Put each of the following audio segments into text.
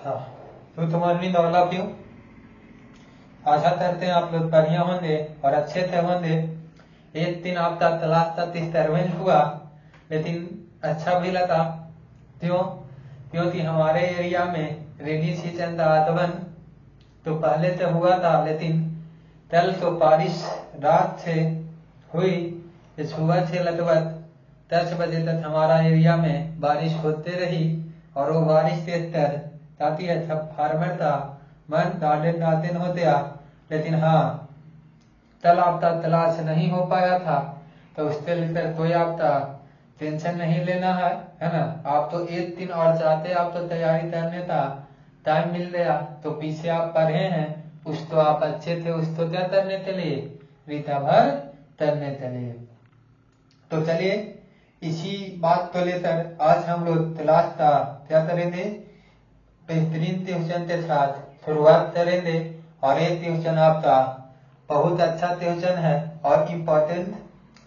अच्छा, तो तुम्हारी दौला क्यों? आशा करते हैं आप लोग बढ़िया होंगे और अच्छे से होंगे। एक दिन आपका क्लास का डिस्टर्बेंस हुआ, लेकिन अच्छा भी लगा। क्यों? क्योंकि हमारे एरिया में रेनी सीजन का आगमन तो पहले से हुआ था, लेकिन कल तो बारिश रात से हुई। सुबह से लगभग 10 बजे तक हमारा एरिया में बारिश होते रही और वो बारिश देखकर काफी अच्छा फार्मर का मन गार्डन गार्डन हो गया। लेकिन हाँ, कल आपका तलाश नहीं हो पाया था, तो उसके लेकर कोई आपका टेंशन नहीं लेना है ना। आप तो एक दिन और चाहते, आप तो तैयारी करने का टाइम मिल गया तो पीछे आप पढ़े हैं, कुछ तो आप अच्छे थे, उस तो क्या करने के लिए, रीता भर करने के लिए। तो चलिए इसी बात को लेकर आज हम लोग क्लास का क्या करेंगे, बेहतरीन ट्यूशन के साथ शुरुआत करेंगे। और ये ट्यूशन आपका बहुत अच्छा ट्यूशन है और इम्पोर्टेंट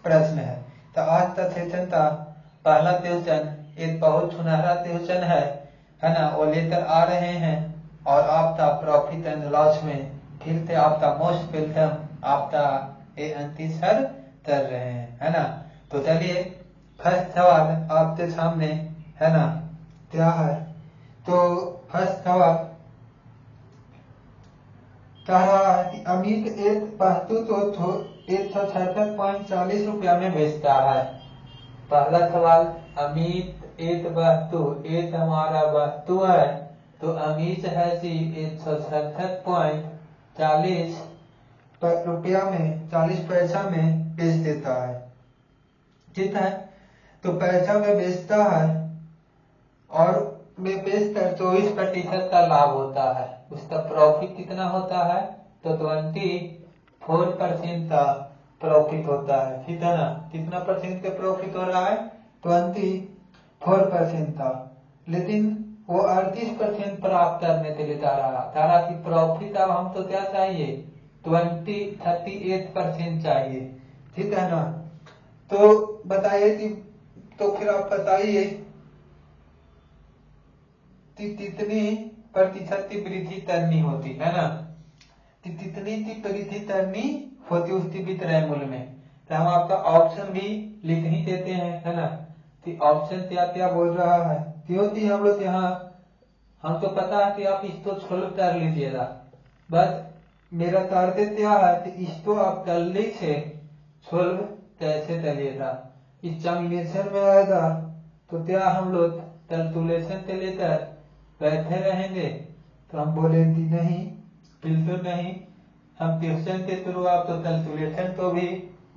प्रश्न है। तो आज का सेशन का पहला ट्यूशन एक बहुत सुनहरा ट्यूशन है ना, वो लेकर आ रहे हैं। और आपका प्रॉफिट एंड लॉस में फिर से आपका मोस्ट वेलकम आपका ये अंतिम सर कर रहे हैं, है ना। तो चलिए फर्स्ट सवाल आपके सामने है ना, क्या है। तो फर्स्ट सवाल कह रहा है कि अमित एक वस्तु तो 166.40 रुपया में बेचता है। पहला सवाल, अमित एक वस्तु, एक हमारा वस्तु है, तो अमित है जी 166.40 रुपया में 40 पैसा में बेच देता है, ठीक है। तो पैसा में बेचता है और में बेचकर 24% का लाभ होता है। उसका प्रॉफिट कितना होता है, तो 24% का प्रॉफिट होता है, ठीक है ना। कितना परसेंट का प्रॉफिट हो रहा है, 24% का। लेकिन वो 38% प्राप्त करने के लिए जा रहा था कि प्रॉफिट अब हमको क्या चाहिए, 38% चाहिए, ठीक है ना। तो बताइए कि तो फिर आप बताइए कितनी प्रतिशत की वृद्धि करनी होती है ना, कि कितनी की वृद्धि करनी होती उसकी विक्रय मूल्य में। तो हम आपका ऑप्शन भी लिख ही देते हैं, है ना। कि ऑप्शन क्या क्या बोल रहा है, क्योंकि हम लोग यहाँ हमको पता है कि आप इसको सोल्व कर लीजिएगा, बस मेरा टारगेट क्या है कि इसको आप जल्दी से सोल्व कैसे करिएगा। इस कॉम्बिनेशन में आएगा तो क्या हम लोग कैलकुलेशन के लेकर बैठे रहेंगे, तो हम बोलेंगे नहीं, बिल्कुल नहीं। हम ट्यूशन के थ्रू आप तो कैलकुलेशन को भी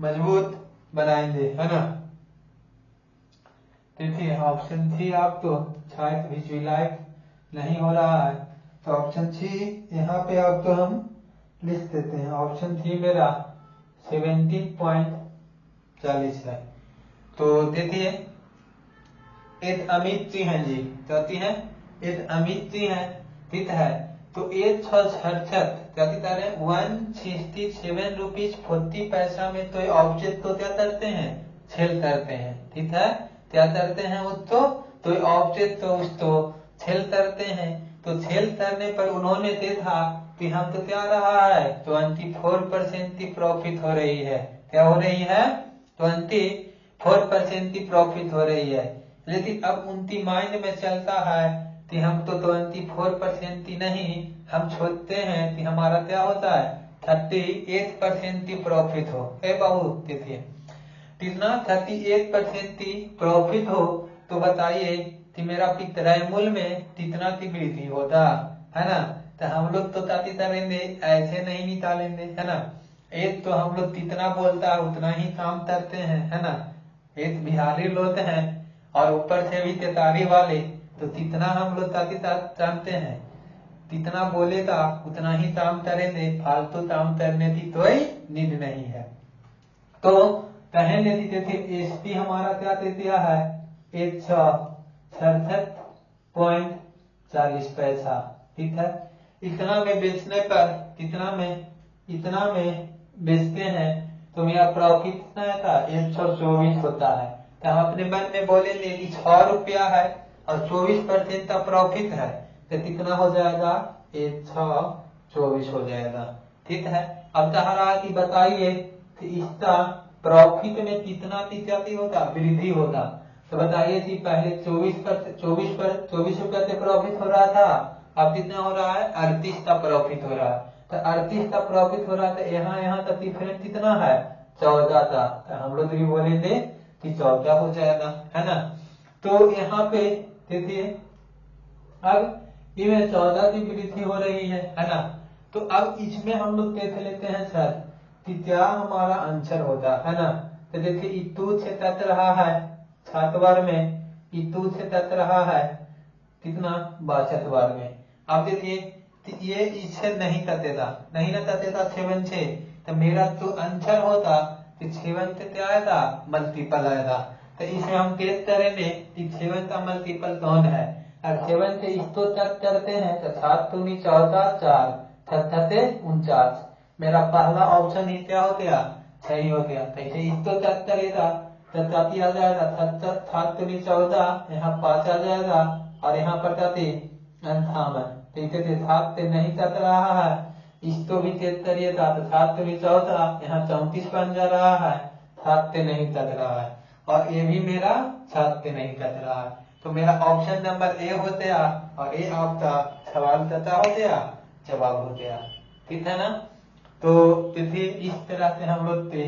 मजबूत बनाएंगे, है ना। देखिए ऑप्शन सी आपको शायद विजुअलाइज नहीं हो रहा है, तो ऑप्शन सी यहाँ पे आपको हम लिख देते हैं। ऑप्शन सी मेरा 17.40 है। तो देखिए एक अमित जी हैं जी, कहती है एक अमित जी हैं, ठीक है। तो 167 रुपीज 40 पैसा में तो ऑब्जेक्ट तो क्या करते हैं, सेल करते हैं, ठीक है। क्या करते हैं उसको, तो ऑब्जेक्ट तो उसको सेल करते हैं। तो सेल करने पर उन्होंने देखा कि हम तो क्या रहा है, 24% की प्रॉफिट हो रही है। क्या हो रही है, 24% की प्रॉफिट हो रही है। लेकिन अब उनकी माइंड में चलता है कि हम तो 24% की नहीं, हम सोचते हैं कि हमारा क्या होता है 38% की प्रॉफिट हो। ए बाबू देखिए, कितना 38% की प्रॉफिट हो, तो बताइए कि मेरा विक्रय मूल्य में कितना की वृद्धि होता है ना। तो हम लोग तो ताती करेंगे, ऐसे नहीं निकालेंगे, है ना। एक तो हम लोग कितना बोलता है उतना ही काम करते हैं, है ना। एक बिहारी लोग हैं और ऊपर से भी तेतारी वाले, तो कितना हम लोग ताती जानते हैं, कितना बोलेगा उतना ही काम करेंगे, फालतू काम करने की कोई नीड नहीं है। तो कहेंगे कि देखिए एसपी हमारा क्या दे दिया है, 167.40 पैसा, ठीक है। इतना में बेचने पर इतना में बेचते हैं तो मेरा प्रॉफिट कितना था, 124 होता है। तो हम अपने मन में बोलेंगे कि 6 रुपया है और 24% का प्रॉफिट है, तो कितना हो जाएगा, 24 हो जाएगा। ठीक है, अब कह रहा है कि बताइए कि इसका प्रॉफिट में कितना प्रतिशत होता, वृद्धि होता। तो बताइए कि पहले 24 रुपया से प्रॉफिट हो रहा था, अब कितना हो रहा है, 38 का प्रॉफिट हो रहा है। तो 38 का प्रॉफिट हो रहा है, तो यहाँ तक डिफरेंस कितना है, 14 का। तो हम लोग भी बोले थे कि 14 हो जाएगा, है ना। तो यहाँ पे देखिए अब इसमें 14 की वृद्धि हो रही है ना। तो अब इसमें हम लोग देख लेते हैं सर कि क्या हमारा आंसर होता है ना। तो देखिए इतू से तक रहा है 7 बार में, इतू से तक रहा है कितना, 62 बार में। अब देखिए ये इससे नहीं कटेगा, नहीं ना कटेगा 7 से, तो मेरा जो आंसर होता कि 7 से क्या आएगा, मल्टीपल आएगा। तो इसमें हम टेस्ट करेंगे कि 7 का मल्टीपल कौन है। अब 7 से इसको तक करते हैं तो 7 दूनी 14, 4 7 49। मेरा पहला ऑप्शन ही क्या हो गया, सही हो गया। तो इसे इसको तक करेगा तो काफी आ जाएगा 7 दूनी 14, यहाँ 5 आ जाएगा और यहाँ पर काफी 58। तो इसे 7 से नहीं कट रहा है, इसको भी चेक करिएगा तो 7 दूनी 14, यहाँ 34 बन जा रहा है, 7 से नहीं कट रहा है। और ये भी मेरा 7 से नहीं कट रहा है। तो मेरा ऑप्शन नंबर ए हो गया और ये आपका सवाल का हो गया, जवाब हो गया। ठीक है ना। तो देखिए इस तरह से हम लोग पे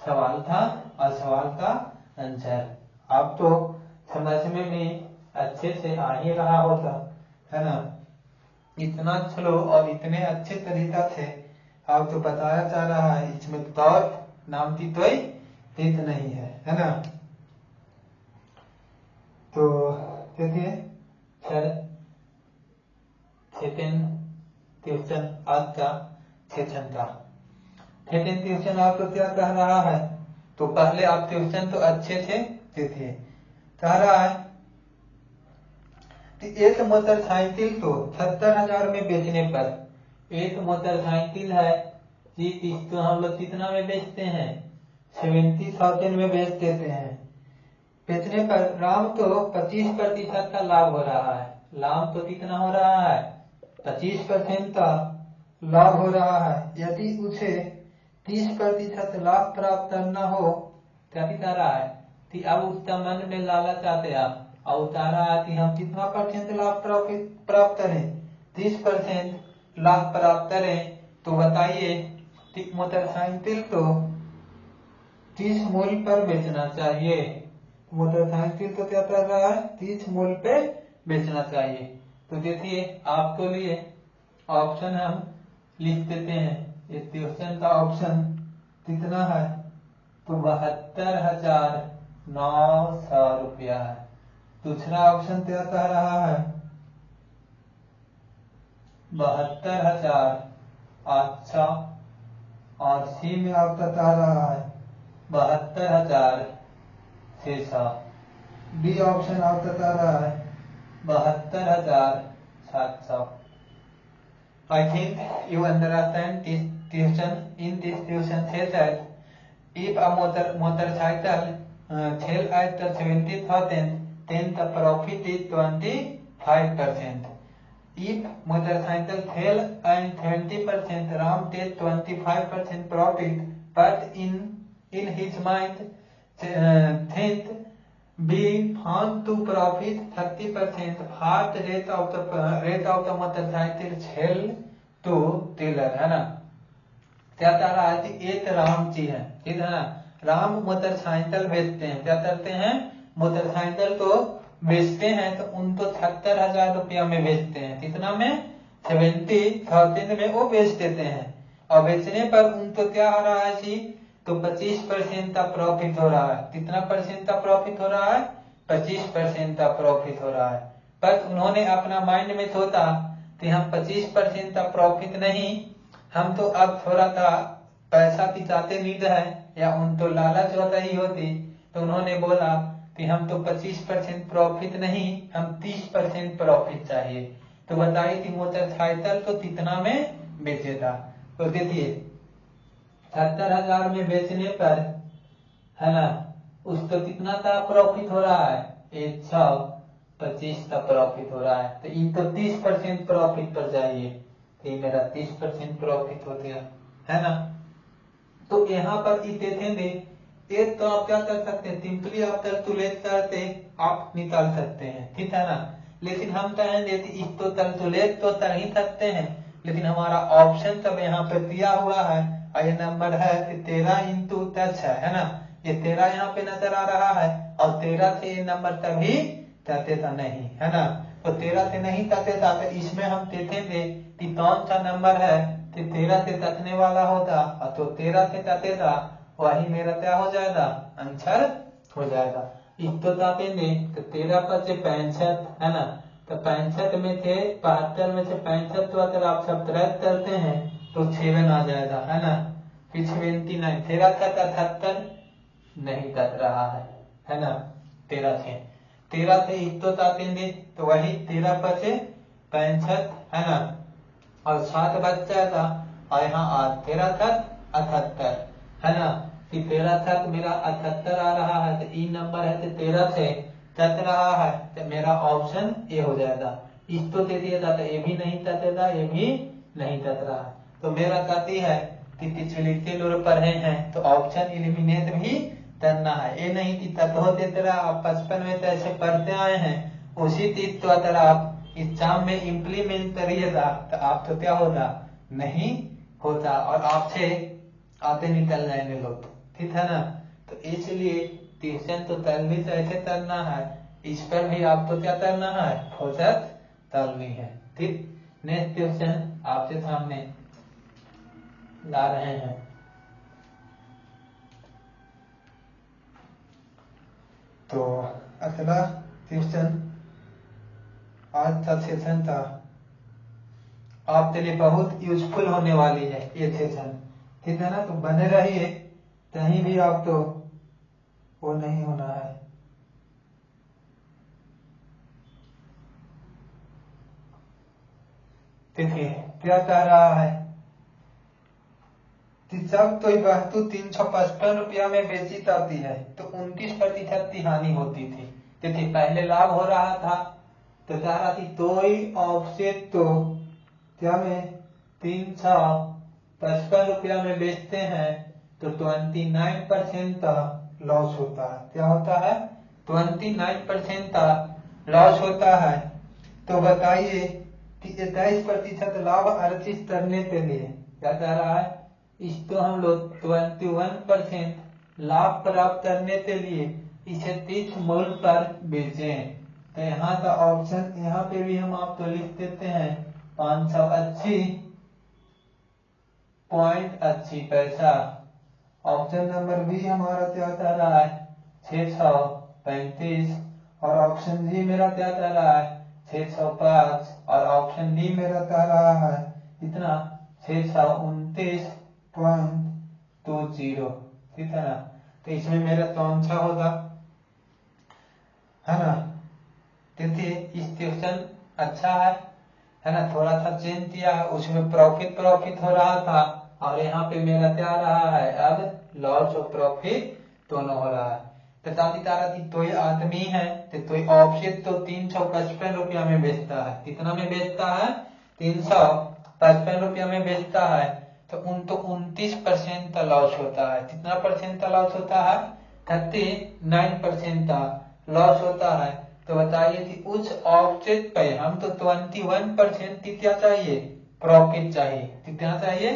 सवाल था और सवाल का आंसर आप तो समझने में अच्छे से आ ही रहा होता, है ना। इतना स्लो और इतने अच्छे तरीका से आप तो बताया जा रहा है, इसमें दौर नाम की कोई हित नहीं है ना। तो देखिए सर सेकंड क्वेश्चन आज का सेशन का सेकंड क्वेश्चन आपको क्या कह रहा है। तो पहले आप क्वेश्चन तो अच्छे से देखिए, कह रहा है कि एक मोटरसाइकिल को 70,000 में बेचने पर, एक मोटरसाइकिल है जी, इसको हम लोग कितना में बेचते हैं, 70,000 में बेच देते हैं। बेचने पर राम को 25% का लाभ हो रहा है। लाभ तो कितना हो रहा है, 25% का लाभ हो रहा है। यदि उसे 30% लाभ प्राप्त करना हो, क्या दिखा रहा है कि अब उसका मन में लालच आते आप और उतारा है कि हम कितना परसेंट लाभ प्राप्त करें, 30% लाभ प्राप्त करें। तो बताइए कि मोटरसाइकिल को 30 मूल्य पर बेचना चाहिए। मोटरसाइकिल को क्या कर रहा है, 30 मूल्य पे बेचना चाहिए। तो देखिए आपको लिए ऑप्शन हम लिख देते हैं। इस क्वेश्चन का ऑप्शन कितना है, तो 72,900 रुपया है। दूसरा ऑप्शन क्या कह रहा है, 72,800 और सी में आप बता रहा है 72,600। बी ऑप्शन आप बता रहा है 72,700। I think you understand this question. In this question says that if a motorcycle sell at 70,000, then the profit is 25%. If motorcycle sell at 20%, Ram takes 25% profit, but in his mind think be found to profit 30%. What rate of the motorcycle sell to dealer, है ना। क्या कह रहा है कि एक राम जी है, ठीक है ना। राम मोटरसाइकिल बेचते हैं, क्या करते हैं, मोटरसाइकिल को बेचते हैं। तो उनको 70,000 रुपया में बेचते हैं, कितना में, 70,000 में वो बेच देते हैं। और बेचने पर उनको क्या हो रहा है जी, तो 25% का प्रॉफिट हो रहा है। कितना परसेंट का प्रॉफिट हो रहा है, 25% का प्रॉफिट हो रहा है। पर उन्होंने अपना माइंड में सोचा कि हम 25% का प्रॉफिट नहीं, हम तो अब थोड़ा सा पैसा की चाहते नीड है, या उन तो लालच होता ही होती। तो उन्होंने बोला कि हम तो 25% प्रॉफिट नहीं, हम 30% प्रॉफिट चाहिए। तो बताइए कि मोटरसाइकिल को कितना में बेचेगा। तो देखिए 70,000 में बेचने पर, है ना, उसको कितना का प्रॉफिट हो रहा है, 100। 25 का प्रॉफिट हो रहा है, तो ये तो 30% प्रॉफिट पर जाइए, तो ये मेरा 30% प्रॉफिट हो गया, है ना। तो यहाँ पर देखेंगे एक तो आप क्या कर सकते हैं, सिंपली आप कैलकुलेट करते आप निकाल सकते हैं, ठीक है ना। लेकिन हम कहेंगे इसको कैलकुलेट तो कर ही सकते हैं, लेकिन हमारा ऑप्शन तब यहाँ पे दिया हुआ है और ये नंबर है 13 इंटू 10 है ना। ये 13 यहाँ पे नजर आ रहा है और 13 से ये नंबर तभी तथेता नहीं, है ना। तो 13 से नहीं तथेता, तो इसमें हम देखेंगे कि कौन सा नंबर है कि 13 से तथने वाला होगा, तो 13 से तथेता वही मेरा क्या हो जाएगा, आंसर हो जाएगा। इसको तापेंगे तो 13 पर से 65 है ना, तो 65 में से 72 में से 65 तो अगर आप सब्ट्रैक्ट करते हैं तो 7 आ जाएगा, है ना। फिर 79, 13 का 78 नहीं कट रहा है ना। 13 से इसको तापेंगे तो वही 13 पर से 65 है ना, और 7 बच जाएगा और यहाँ 8, 13 तक 78 है ना। कि 13 तक मेरा 78 आ रहा है, तो ई नंबर है तो 13 से कट रहा है, तो मेरा ऑप्शन ए हो जाएगा। इसको दे दिया जाता है, ये भी नहीं कटेगा, ये भी नहीं कट रहा है, तो मेरा कहती है कि पिछले लोग पढ़े हैं तो ऑप्शन एलिमिनेट भी करना है। ये नहीं कि तत्व दे तरह आप 55 में तो ऐसे पढ़ते आए हैं, उसी चीज को अगर आप एग्जाम में इम्प्लीमेंट करिएगा तो आप तो क्या होगा, नहीं होता और आपसे आते निकल जाएंगे लोग, ठीक है ना। तो इसलिए ट्यूशन तो तलवी से ऐसे करना है, इस पर भी आपको क्या करना है, फोकस तलवी है, ठीक। नेक्स्ट क्वेश्चन आपके सामने ला रहे हैं। तो अगला क्वेश्चन आज का सेशन था, आपके लिए बहुत यूजफुल होने वाली है ये सेशन, ठीक है ना। तो बने रहिए, कहीं भी आप तो वो नहीं होना है। देखिए क्या कह रहा है कि जब कोई वस्तु 355 रुपया में बेची जाती है तो 29% की हानि होती थी। देखिए पहले लाभ हो रहा था, तो कह रहा थी कोई ऑफसेट तो क्या में 355 रुपया में बेचते हैं तो 29% का लॉस होता है। क्या होता है, 29% का लॉस होता है। तो बताइए कि 21% लाभ अर्जित करने के लिए क्या कह रहा है, इसको हम लोग 21% लाभ प्राप्त करने के लिए इसे 30 मूल्य पर बेचें। तो यहाँ का ऑप्शन यहाँ पे भी हम आपको लिख देते हैं 580.80 पैसा। ऑप्शन नंबर बी हमारा क्या कह रहा है 635, और ऑप्शन जी मेरा क्या कह रहा है 605, और ऑप्शन डी मेरा कह रहा है इतना 629.20, ठीक है ना। तो इसमें मेरा कौन सा होगा, है ना। देखिए इस क्वेश्चन अच्छा है ना, थोड़ा सा चेंज किया है, उसमें प्रॉफिट हो रहा था और यहाँ पे मेरा क्या रहा है, अब लॉस और प्रॉफिट दोनों हो रहा है। तो कोई आदमी है तो ऑफसेट तो 355 रुपया में बेचता है, कितना में बेचता है, 355 रुपया में बेचता है, तो 29% का लॉस होता है। कितना परसेंट का लॉस होता है, 39% का लॉस होता है। तो बताइए कि उस ऑब्जेक्ट पे हम तो 21% की क्या चाहिए, प्रॉफिट चाहिए, कितना चाहिए,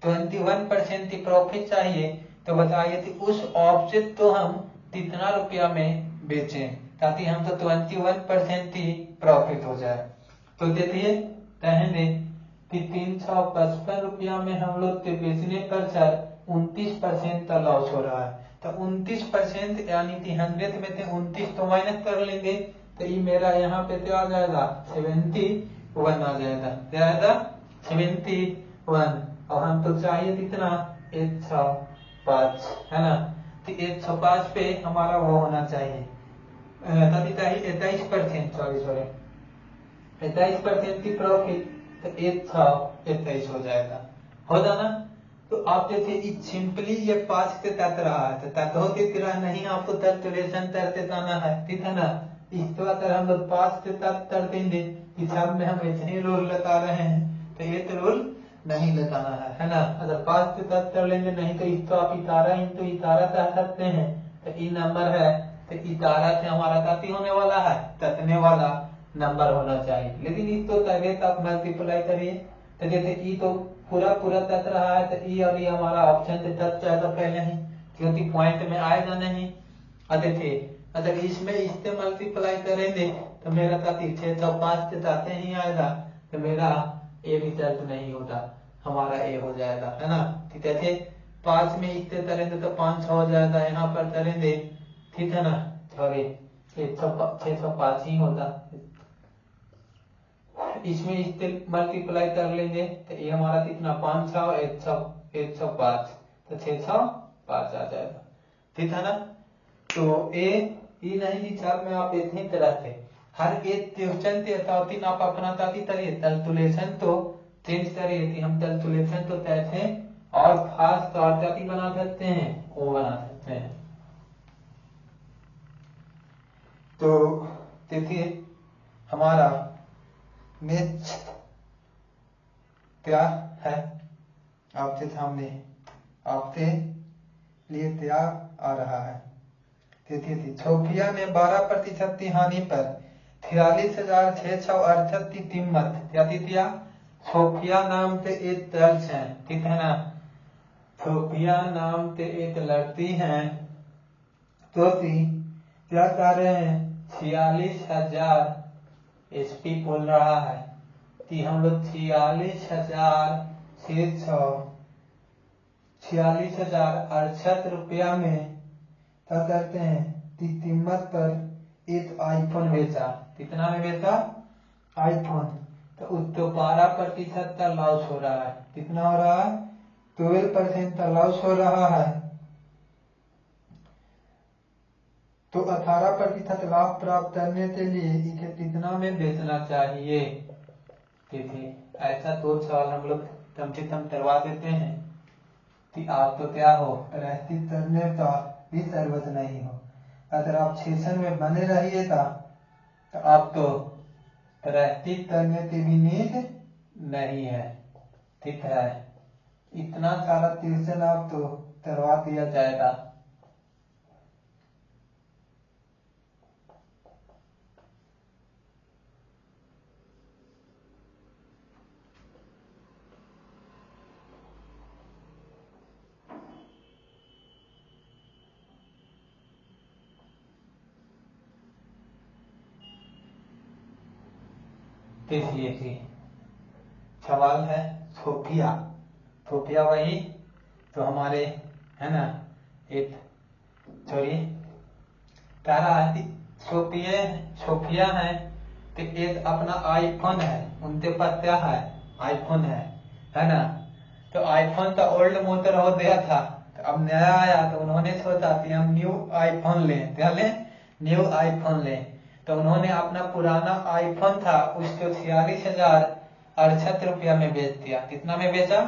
21% की प्रॉफिट चाहिए। तो बताइए कि उस ऑब्जेक्ट को हम कितना रुपया में बेचें ताकि हम तो 21% की प्रॉफिट हो जाए। तो देखिए कहेंगे कि 355 रुपया में हम लोग के बेचने पर 29% का लॉस हो रहा है। तो 29% यानी कि 100 में से 29 तो माइनस कर लेंगे, तो ये मेरा यहाँ पे क्या आ जाएगा 71 आ जाएगा, क्या आएगा 71, और हम तो चाहिए कितना 105, है ना। तो 105 पे हमारा वो होना चाहिए, तभी चाहिए 21%, सॉरी 21% की प्रॉफिट, तो 121 हो जाएगा, होगा ना। तो आप देखिए सिंपली ये 5 से तक रहा है, तो तत्व की तरह नहीं आपको कैलकुलेशन करते जाना है, ठीक है ना। इस तो अगर हम लोग 5 से 77 देंगे, हिसाब में हम इतने रूल लगा रहे हैं तो ये तो रूल नहीं लगाना है ना। अगर 5 से 77 लेंगे नहीं तो इस तो आप इतारा इंटू इतारा कह सकते हैं। तो ये नंबर है तो इतारा से हमारा काफी होने वाला है, ततने वाला नंबर होना चाहिए। लेकिन इस तो तगे तो आप मल्टीप्लाई करिए, तो जैसे ई तो पूरा पूरा तत रहा है तो ई अभी हमारा ऑप्शन से तत जाएगा पहले ही, क्योंकि पॉइंट में आएगा नहीं। देखिए अगर इसमें इससे मल्टीप्लाई करेंगे तो मेरा काफी 605 से जाते ही आएगा, तो मेरा ए रिजल्ट नहीं होता, हमारा ए हो जाएगा, है ना। ठीक है, 5 में इससे करेंगे तो 500 हो जाएगा, यहाँ पर करेंगे, ठीक है ना, सॉरी 605 ही होता। इसमें इससे मल्टीप्लाई कर लेंगे तो ये हमारा कितना 500 105 तो 605 आ जाएगा, ठीक है ना। तो ये नहीं हिसाब में आप इतनी तरह से हर एक क्वेश्चन के अथॉरिटी आप अपना ताकि करिए, कैलकुलेशन तो चेंज करिए कि हम कैलकुलेशन तो कैसे और खास तौर पर भी बना सकते हैं, वो बना सकते हैं। तो देखिए हमारा मैच क्या है आपके सामने, आपके लिए तैयार आ रहा है। देखिए सोफिया ने 12% की हानि पर 46,668 की कीमत क्या दी दिया। सोफिया नाम से एक चर्च है, ठीक है ना, सोफिया नाम से एक लड़की है, तो क्या कर रहे हैं 46,000 एसपी बोल रहा है कि हम लोग 46,668 रुपया में क्या करते हैं कि कीमत पर एक आईफोन बेचा। कितना में बेचा, आईफोन। तो उसको 12% का लॉस हो रहा है। कितना हो रहा है, 12% का लॉस हो रहा है। तो 18% लाभ प्राप्त करने के लिए इसे कितना में बेचना चाहिए। देखिए ऐसा 2 सवाल हम लोग कम से कम करवा देते हैं कि आप तो क्या हो रहती करने का भी जरूरत नहीं हो। अगर आप सेशन में बने रहिएगा तो आप तो रहती करने की भी नीड नहीं है, ठीक है। इतना सारा ट्यूशन आप तो करवा दिया जाएगा। देखिए जी सवाल है सोफिया, सोफिया वही तो हमारे है ना एक सॉरी तारा सोफिया है तो एक अपना आईफोन है, उनके पास क्या है आईफोन है ना। तो आईफोन का ओल्ड मॉडल हो गया था, तो अब नया आया तो उन्होंने सोचा कि हम न्यू आईफोन लें, क्या लें, न्यू आईफोन लें। तो उन्होंने अपना पुराना आईफोन था उसको 46,068 रुपया में बेच दिया। कितना में बेचा,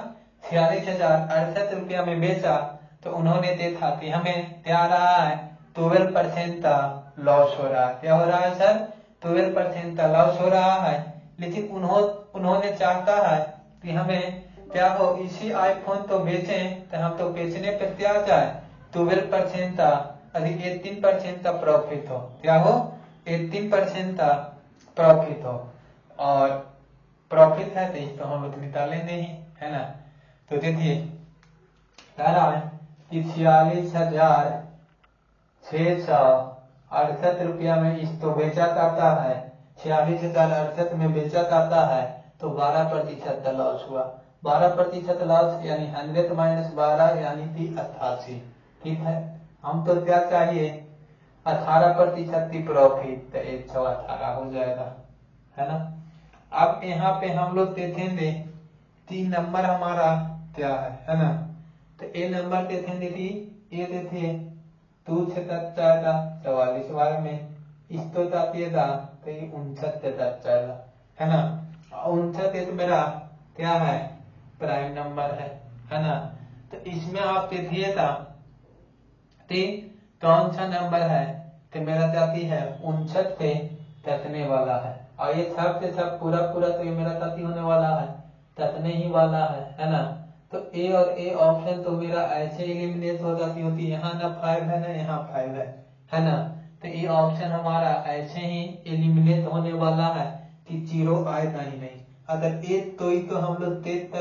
46,068 रुपया में बेचा। तो उन्होंने देखा कि हमें क्या रहा है 12% का लॉस हो रहा है। क्या हो रहा है सर, 12% का लॉस हो रहा है। लेकिन उन्होंने चाहता है कि हमें क्या हो इसी आईफोन तो बेचें, तो हम तो बेचने पर क्या जाए 12% का, अधिक 18% का प्रॉफिट हो, क्या हो 18% का प्रॉफिट हो। और प्रॉफिट है तो इसको हम लोग निकालेंगे ही, है ना। तो देखिए कह रहा है कि 46,668 रुपया में इसको बेचा जाता है, 46,068 में बेचा जाता है। तो 12% का लॉस हुआ। 12% लॉस यानी 100 माइनस 12 यानी कि 88, ठीक है। हम तो क्या चाहिए 18% की प्रॉफिट, तो 118 हो जाएगा, है ना। अब यहाँ पे हम लोग देखेंगे 3 नंबर हमारा क्या है ना। तो ए नंबर देखेंगे कि ये देखिए 2 से तक जाएगा 44 बार में, इसको जातिएगा तो ये 59 से तक जाएगा, है ना। 59 एक मेरा क्या है प्राइम नंबर है ना। तो इसमें आप देखिएगा कौन सा नंबर है तो मेरा ताती है 59 पे ततने वाला है, और ये सब से सब पूरा पूरा तो ये मेरा ताती होने वाला है, ततने ही वाला है ना। तो ए और ए ऑप्शन तो मेरा ऐसे एलिमिनेट हो जाती होती, यहाँ ना 5 है ना यहाँ 5 है ना। तो ये ऑप्शन हमारा ऐसे ही एलिमिनेट होने वाला है कि 0 आएगा ही नहीं। अगर एक तो ही तो हम लोग देख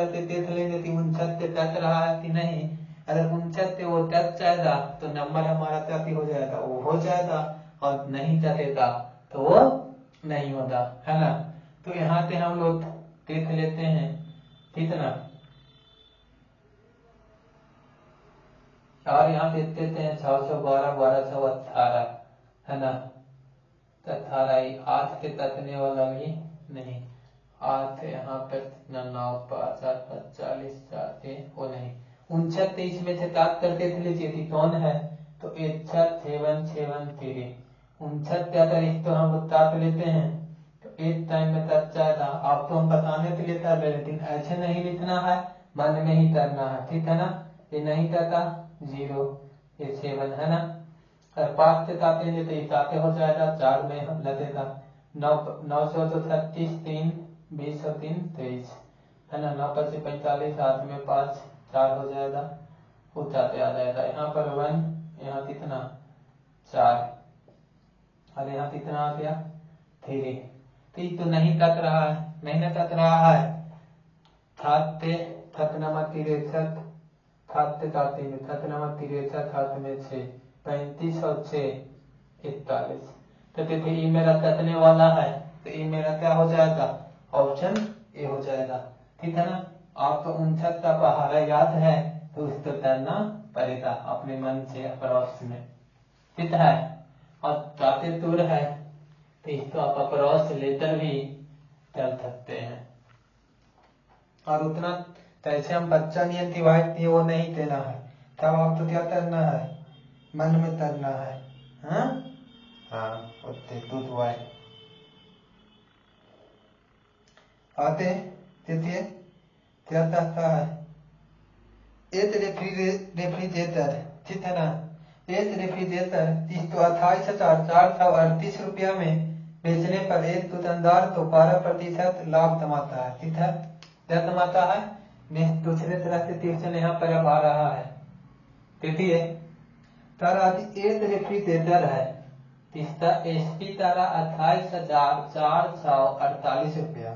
लेंगे कि 59 तक रहा है कि नहीं। अगर 59 वो टच जाएगा तो नंबर हमारा 30 हो जाएगा, वो हो जाएगा, और नहीं टचेगा तो वो नहीं होता है ना। तो यहाँ से हम लोग देख लेते हैं कितना, और यहाँ देख लेते हैं 612 1218 है ना। 18 8 के तकने वाला भी नहीं, 8 यहाँ पर 9 5 8 40 4 वो नहीं। 59 इसमें से ताक करके लीजिए थी कौन है, तो 8773 59 तो हम लोग ताक लेते हैं तो एक टाइम में तक जाएगा। आप तो हम बताने के लिए कर रहे, लेकिन ऐसे नहीं लिखना है, मन में ही करना है, ठीक है ना। ये नहीं करता 0, ये 7 है ना। अगर 5 से ताते लेते तो ये ताते हो जाएगा, 4 में हम लगेगा 9 तो 36 3 20 और 3 23 है ना। 9 पर से 45 8 में 5 4 हो जाएगा, उठाते आ जाएगा। यहाँ पर 1, यहाँ कितना 4, और यहाँ कितना आ गया 3। तो ये तो नहीं कट रहा है, नहीं ना कट रहा है। खाते खतनामा 63 खाते ताते में खतनामा 63 खाते में 6 35 और 6 41। तो देखिए ये मेरा कटने वाला है, तो ये मेरा क्या हो जाएगा, ऑप्शन ए हो जाएगा, ठीक है ना। आपको 59 का पहाड़ा याद है तो उसको करना पड़ेगा अपने मन से अप्रोक्स में, ठीक है। और ताते दूर है तो इसको आप अप्रोक्स लेकर भी चल सकते हैं। और उतना कैसे हम बच्चा नियंत्रित दिए वो नहीं देना है, तब आपको क्या करना है, मन में करना है। हाँ आते देखिए क्या कहता है। एक रेफ्रिजरेटर, ठीक है ना। एक रेफ्रिजरेटर 28,438 रुपया में बेचने पर एक दुकानदार तो 12% लाभ कमाता है, ठीक है। क्या कमाता है, दूसरे तरह से ट्यूशन यहाँ पर अब आ रहा है। देखिए तारा एक रेफ्रिजरेटर है, इसका एसपी तारा 28,448 रुपया,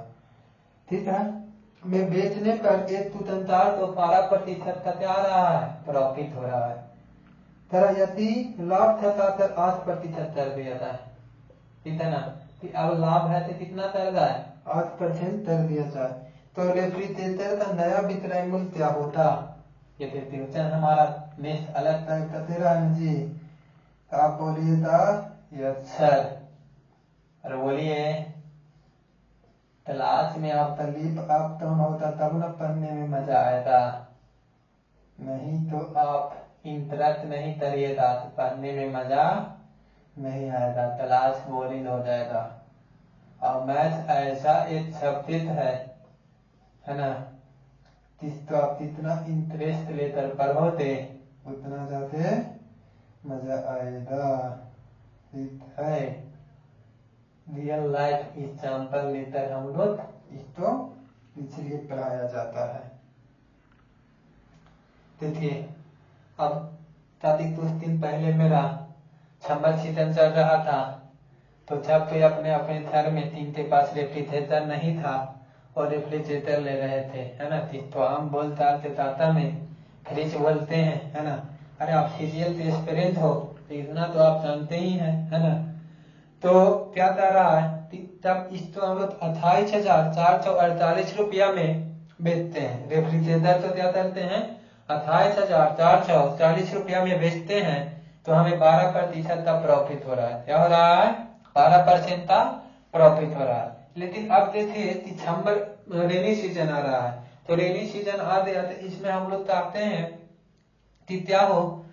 ठीक है। में बेचने पर एक दुकानदार को 12% का क्या आ रहा है, प्रॉफिट हो रहा है। तारा यदि लाभ था तो 8% कर दिया था, ठीक है ना। कि अब लाभ है तो कितना कर रहा है, 8% कर दिया जाए तो रेफ्रिजरेटर का नया विक्रय मूल्य क्या होता। ये देखते हो हमारा नेक्स्ट अलग टाइप का तेरा जी, आप बोलिए था अक्षर, और बोलिए क्लास में आप तकलीफ आप तो होता तब न पढ़ने में मजा आएगा, नहीं तो आप इंटरेस्ट नहीं करिएगा तो पढ़ने में मजा नहीं आएगा, क्लास बोरिंग हो जाएगा। और मैथ ऐसा एक सब्जेक्ट है ना, जिसको आप जितना इंटरेस्ट लेकर पढ़ोगे उतना ज्यादा मजा आएगा, ठीक है। रियल लाइफ एग्जाम्पल लेकर हम लोग इसको इसलिए पढ़ाया जाता है। देखिए अब ताकि कुछ दिन पहले मेरा समर सीजन चल रहा था, तो जब कोई अपने अपने घर में 3 के पास रेफ्रिजरेटर नहीं था और रेफ्रिजरेटर ले रहे थे, है ना। तो हम बोलता थे दाता में फ्रिज बोलते हैं, है ना। अरे आप सीरियल से एक्सपीरियंस हो तो इतना तो आप जानते ही हैं, है ना। तो क्या कर रहा है, तब इसको हम लोग 28,448 रुपया में बेचते हैं। रेफ्रिजरेटर तो क्या करते हैं 28,440 रुपया में बेचते हैं, तो हमें 12% का प्रॉफिट हो रहा है। क्या हो रहा है, 12% का प्रॉफिट हो रहा है। लेकिन अब देखिए दिसंबर रेनी सीजन आ रहा है, तो रेनी सीजन आ गया तो इसमें हम लोग चाहते हैं कि क्या हो,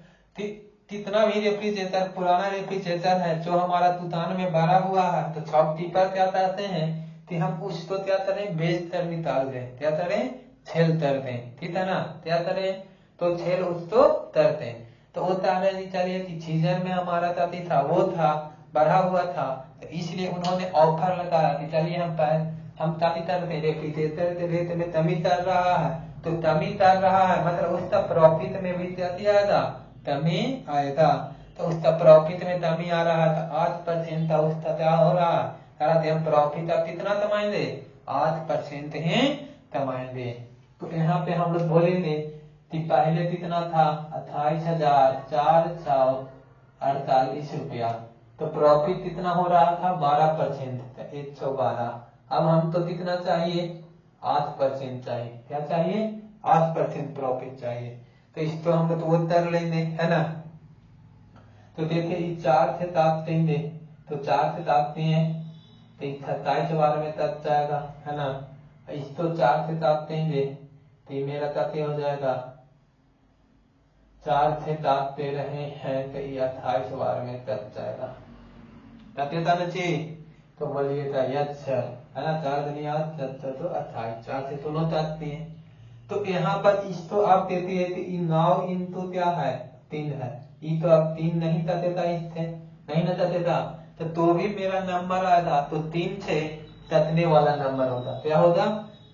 कितना भी रेफ्रिजरेटर पुराना रेफ्रिजरेटर है जो हमारा दुकान में भरा हुआ है, तो शॉपकीपर क्या कहते हैं कि हम उसको क्या करें, बेच कर निकाल दें, क्या करें, छेल कर दें, ठीक है ना। क्या करें, तो छेल उसको कर दें। तो वो तारा जी चलिए सीजन में हमारा ताती था वो था बढ़ा हुआ था, तो इसलिए उन्होंने ऑफर लगाया कि चलिए हम ताती तर रेफ्रिजरेटर रेट में तमी तर रहा है, तो तमी तर रहा है मतलब उसका प्रॉफिट में भी जाती आएगा, तमी आएगा। तो उसका प्रॉफिट में तमी आ रहा है, तो 8% था उसका क्या हो रहा है, हम प्रॉफिट अब कितना कमाएंगे, 8% ही कमाएंगे। तो यहाँ पे हम लोग बोलेंगे कि पहले कितना था 28,448 रुपया, तो प्रॉफिट कितना हो रहा था 12%, 112। अब हम तो कितना चाहिए 8% चाहिए, क्या चाहिए 8% प्रॉफिट चाहिए। तो इसको हम लोग वो कर लेंगे है ना। तो देखिए 4 से 7 देंगे, तो 4 से 7 दिए तो 27 बार में तक जाएगा है ना। इसको 4 से 7 देंगे तो ये मेरा तक हो जाएगा 4 से 7 दे रहे हैं तो ये 28 बार में तक जाएगा। तथ्यता नची तो बोलिएगा यस है ना। 4 दुनिया तो 28, 4 से दोनों जाती है। तो यहाँ पर इसको आप देती है कि 9 इंटू क्या है 3 है, ये तो अब 3 नहीं तथ्यता इससे नहीं न तथ्यता, तो भी मेरा नंबर आएगा तो 3 से ततने वाला नंबर होता, क्या होगा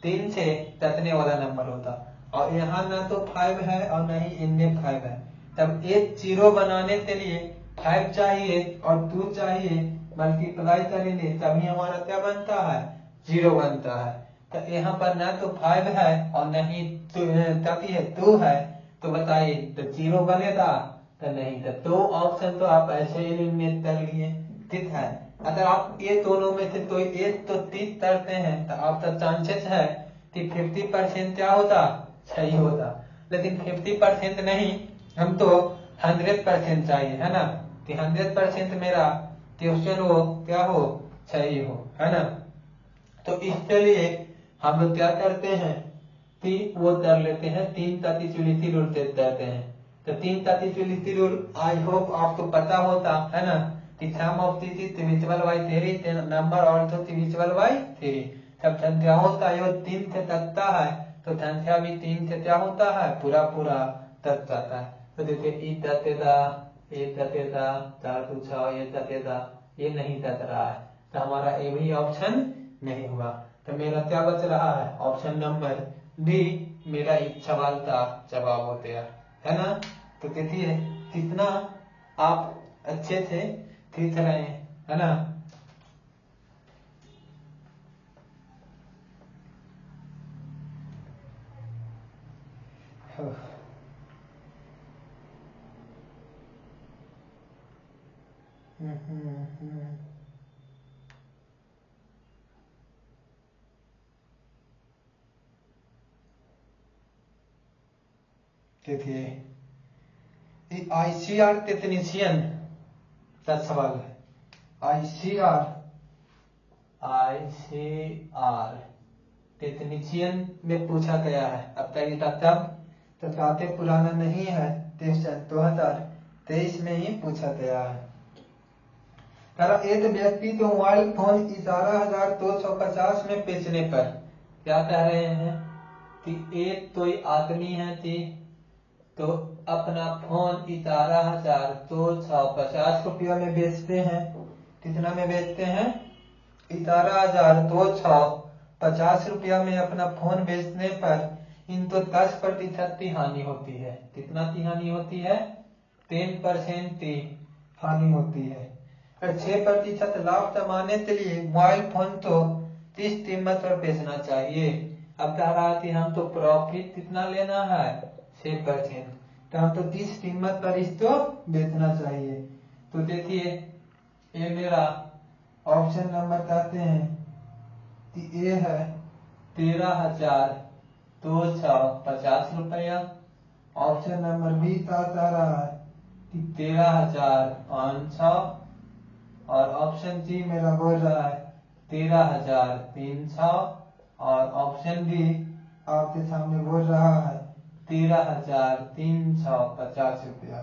3 से ततने वाला नंबर होता। और यहाँ ना तो 5 है और न ही इनमें 5 है, तब एक 0 बनाने के लिए 5 चाहिए और 2 चाहिए, मल्टीप्लाई करेंगे तभी हमारा क्या बनता है 0 बनता है। तो यहाँ पर ना तो 5 है और न ही 2 है, तो बताइए तो 0 बनेगा तो नहीं। तो 2 ऑप्शन तो आप ऐसे एलिमिनेट कर लिए, ठीक है। अगर आप ये दोनों में से कोई एक तो टिक करते हैं तो आपका चांसेस है कि 50% क्या होता सही होता, लेकिन 50% नहीं, हम तो 100% चाहिए है ना, कि 100% मेरा क्वेश्चन हो क्या हो सही हो है ना। तो इसके लिए हम लोग क्या करते हैं कि वो कर लेते हैं 3 का त्रिचुलिती रूल टेस्ट करते हैं। तो 3 का त्रिचुलिती रूल आई होप आपको पता होता है ना, कि sum of divisible by 3 number also divisible by 3। जब संख्याओं का योग 3 से तकता है तो संख्या भी 3 से क्या होता है पूरा पूरा तक जाता है। तो देखिए ई ततेदा, ये ततेदा, 4 2 6 ये ततेदा, ये नहीं तक रहा है, तो हमारा ए भी ऑप्शन नहीं हुआ। तो मेरा क्या बच रहा है ऑप्शन नंबर डी, मेरा इस सवाल का जवाब हो गया है ना। तो देखिए कितना आप अच्छे से सीख रहे हैं है ना। देखिए आईसीआर टेक्नीशियन का सवाल है। आईसीआर टेक्नीशियन में पूछा गया है। अब तक तब तो काफी पुराना नहीं है, 2023 में ही पूछा गया है। एक व्यक्ति को मोबाइल फोन 11,250 में बेचने पर क्या कह रहे हैं कि एक कोई आदमी है कि तो अपना फोन 11,250 रुपया में बेचते हैं। कितना में बेचते हैं 11,250 रुपया में अपना फोन बेचने पर इनको 10% की हानि होती है। कितना की हानि होती है 10% की हानि होती है। 6% लाभ कमाने के लिए मोबाइल फोन तो 30 कीमत पर बेचना चाहिए। अब कह रहा है कि हम तो प्रॉफिट कितना लेना है 6%, तो हम तो 30 कीमत पर इसको बेचना चाहिए। तो देखिए ये मेरा ऑप्शन नंबर कहते हैं कि ये है 13,250 रुपया। ऑप्शन नंबर बी का कह रहा है कि 13,500 और ऑप्शन सी मेरा बोल रहा है 13,300 और ऑप्शन डी आपके सामने बोल रहा है 13,350 रुपया।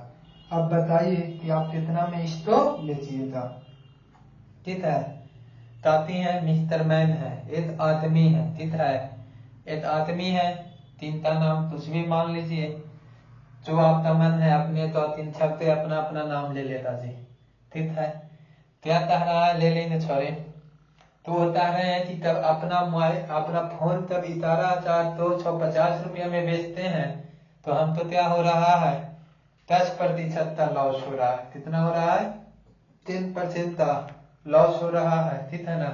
अब बताइए कि आप कितना में इसको बेचिएगा, ठीक है। काफी है मिस्टर मैन है, एक आदमी है, ठीक है। एक आदमी है, 3 का नाम कुछ भी मान लीजिए। जो आपका मन है अपने तो 3 छक्के अपना अपना नाम ले लेता जी। ठीक है, क्या कह रहा है, ले लेंगे छोरे। तो वो कह रहे हैं कि तब अपना फोन तब 11,250 रुपया में बेचते हैं तो हम तो क्या हो रहा है 10% का लॉस हो रहा है। कितना हो रहा है 10% का लॉस हो रहा है। ठीक है ना।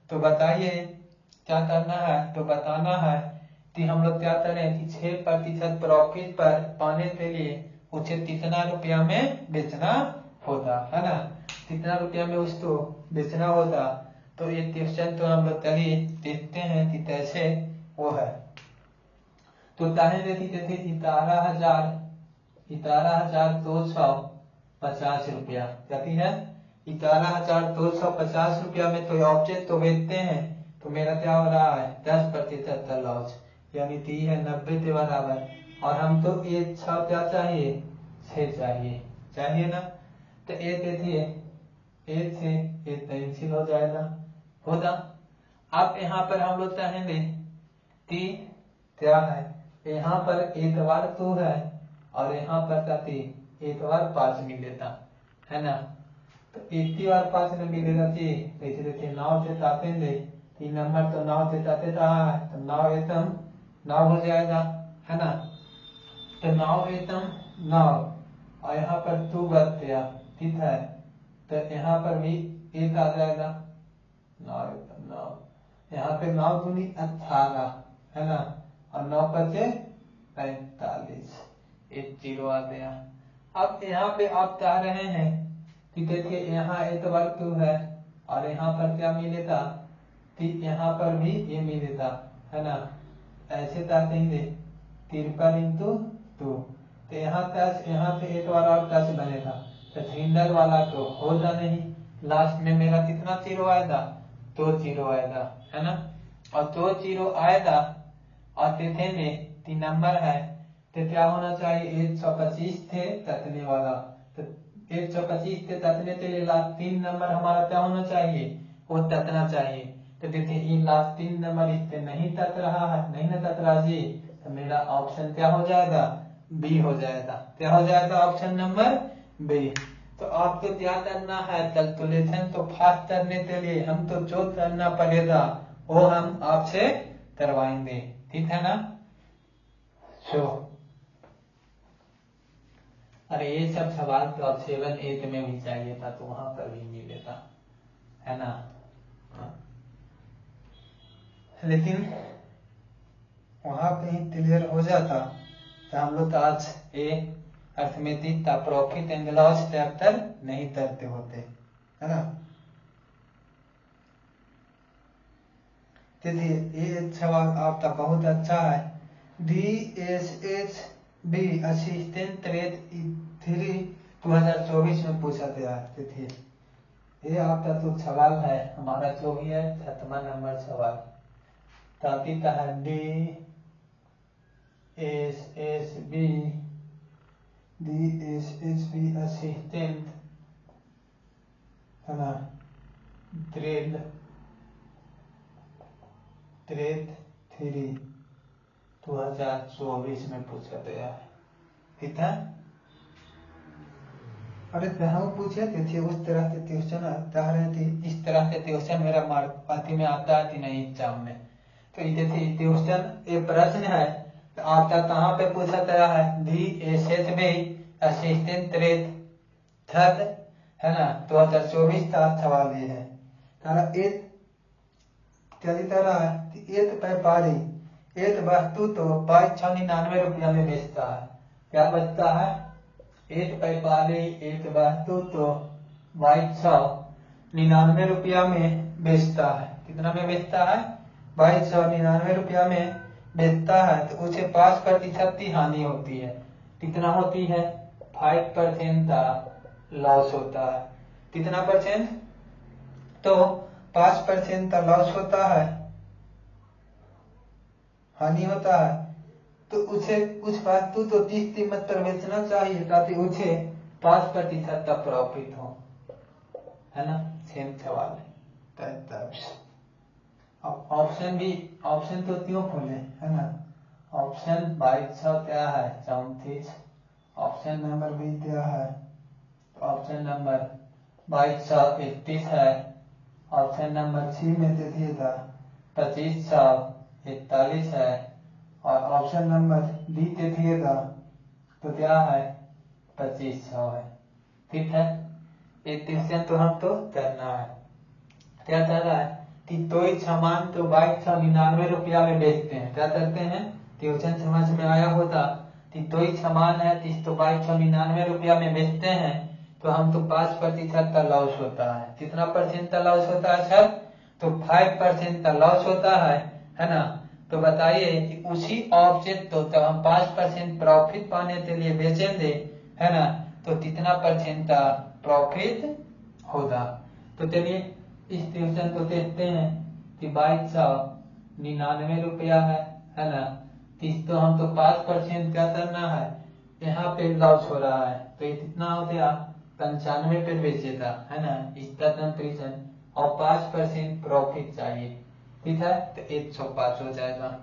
तो बताइए क्या करना है, तो बताना है कि हम लोग क्या करें कि 6% प्रॉफिट पर पाने के लिए उसे कितना रुपया में बेचना होता है ना, कितना रुपया में उसको बेचना होता। तो ये क्वेश्चन तो हम लोग चलिए देखते हैं कि कैसे वो है। तो कहेंगे कि देखिए 11,250 रुपया कथी है 11,250 रुपया में तो ऑब्जेक्ट तो बेचते हैं तो मेरा क्या हो रहा है 10% का लॉस, यानी टी है 90 के बराबर। और हम तो ये 6 क्या चाहिए 6 चाहिए ना। तो ये देखिए 1 से 1 कैंसिल हो जाएगा होगा। अब यहाँ पर हम लोग चाहेंगे कि क्या है यहाँ पर एतवार 2 है और यहाँ पर क्या थी एतवार 5 मिलेगा है ना। तो एक ही बार 5 में मिलेगा कि ऐसे देखिए 9 से तापेंगे 3 नंबर तो 9 से ताते रहा है तो 9 एतम 9 हो जाएगा है ना। तो 9 एतम 9 और यहाँ पर 2 बच गया। ठीक है, तो यहाँ पर भी 1 आ जाएगा 9 एतम 9, यहाँ पे 9 दूनी 18 है ना और 9 बचे 45, 1 0 आ गया। अब यहाँ पे आप कह रहे हैं कि देखिए यहाँ एतवार 2 है और यहाँ पर क्या मिलेगा कि यहाँ पर भी ये मिलेगा है ना। ऐसे कहेंगे 53 इंटू 2 तो यहाँ पे एतवार और कैसे बनेगा तो सिंगल वाला तो होगा नहीं, लास्ट में मेरा कितना 0 आएगा 2 0 आएगा है ना। और 2 0 आएगा और देखेंगे 3 नंबर है तो क्या होना चाहिए 125 थे तकने वाला तो 125 थे तकने के लिए लास्ट 3 नंबर हमारा क्या होना चाहिए वो तकना चाहिए। तो देखिए ये लास्ट 3 नंबर इस पे नहीं तक रहा है, नहीं ना तक रहा जी, तो मेरा ऑप्शन क्या हो जाएगा बी हो जाएगा। क्या हो जाएगा ऑप्शन नंबर बी। तो आपको क्या करना है कैलकुलेशन तो फास्ट करने के लिए हम तो जो करना पड़ेगा वो हम आपसे करवाएंगे। ठीक है ना। सो अरे ये सब सवाल तो अब 7 8 में भी चाहिए था तो वहां पर भी मिलेगा है ना। लेकिन वहां पे ही क्लियर हो जाता तो हम लोग आज ये अर्थमेटिक का प्रॉफिट एंड लॉस चैप्टर नहीं करते होते है ना। देखिए ये सवाल आपका बहुत अच्छा है। DSHB असिस्टेंट ट्रेड 3 2024 में पूछा गया है। देखिए ये आपका तो सवाल है हमारा जो भी है 7वां नंबर सवाल टॉपिक का है DSHB असिस्टेंट है ना ट्रेड 3 2024 में पूछा गया है। ठीक है, अरे हम पूछे थे उस तरह के क्वेश्चन कह रहे थे इस तरह के क्वेश्चन मेरा मार्क में आता है कि नहीं एग्जाम में। तो ये क्वेश्चन ये प्रश्न है तो आपका कहाँ पे पूछा गया है DSHB असिस्टेंट ट्रेड थर्ड है ना 2024 का सवाल ये है। चली तरह है एक व्यापारी एक वस्तु तो 2299 रुपया में बेचता है। क्या बचता है एक व्यापारी एक वस्तु तो 2299 रुपया में बेचता है। कितना में बेचता है 2299 रुपया में बेचता है तो उसे 5% की हानि होती है। कितना होती है 5% का लॉस होता है। कितना परसेंट तो 5% का लॉस होता है हानि होता है। तो उसे उस वस्तु तो 30 कीमत पर बेचना चाहिए ताकि उसे 5% का प्रॉफिट हो है ना। सेम सवाल है। अब ऑप्शन तो क्यों खोले है ना। ऑप्शन 2200 क्या है 34 ऑप्शन नंबर बी दिया है, ऑप्शन नंबर 2231 है। ऑप्शन नंबर सी में तिथि था 2541 है और ऑप्शन नंबर डी तिथि था तो क्या है 2500 है। ठीक है, ये ट्यूशन तो हम तो करना है। क्या कर रहा है कि तो ही सामान तो 2299 रुपया में बेचते हैं। क्या करते हैं, ट्यूशन समझ में आया होता कि तो ही सामान है तो 2299 रुपया में बेचते हैं तो हम तो 5% का लॉस होता है। कितना परसेंट का लॉस होता है सर, तो 5% का लॉस होता है ना। तो बताइए कि उसी ऑब्जेक्ट को तो हम 5% प्रॉफिट पाने के लिए बेचेंगे, है ना, तो कितना परसेंट का प्रॉफिट होगा। तो चलिए इस ट्यूशन को देखते हैं कि 2299 रुपया है ना। इस तो हम तो 5% क्या करना है, यहाँ पे लॉस हो रहा है तो ये कितना हो गया 95 पे बेचेगा, है ना, इसका कंपेरिजन और 5% प्रॉफिट चाहिए। ठीक है, तो 105 हो जाएगा।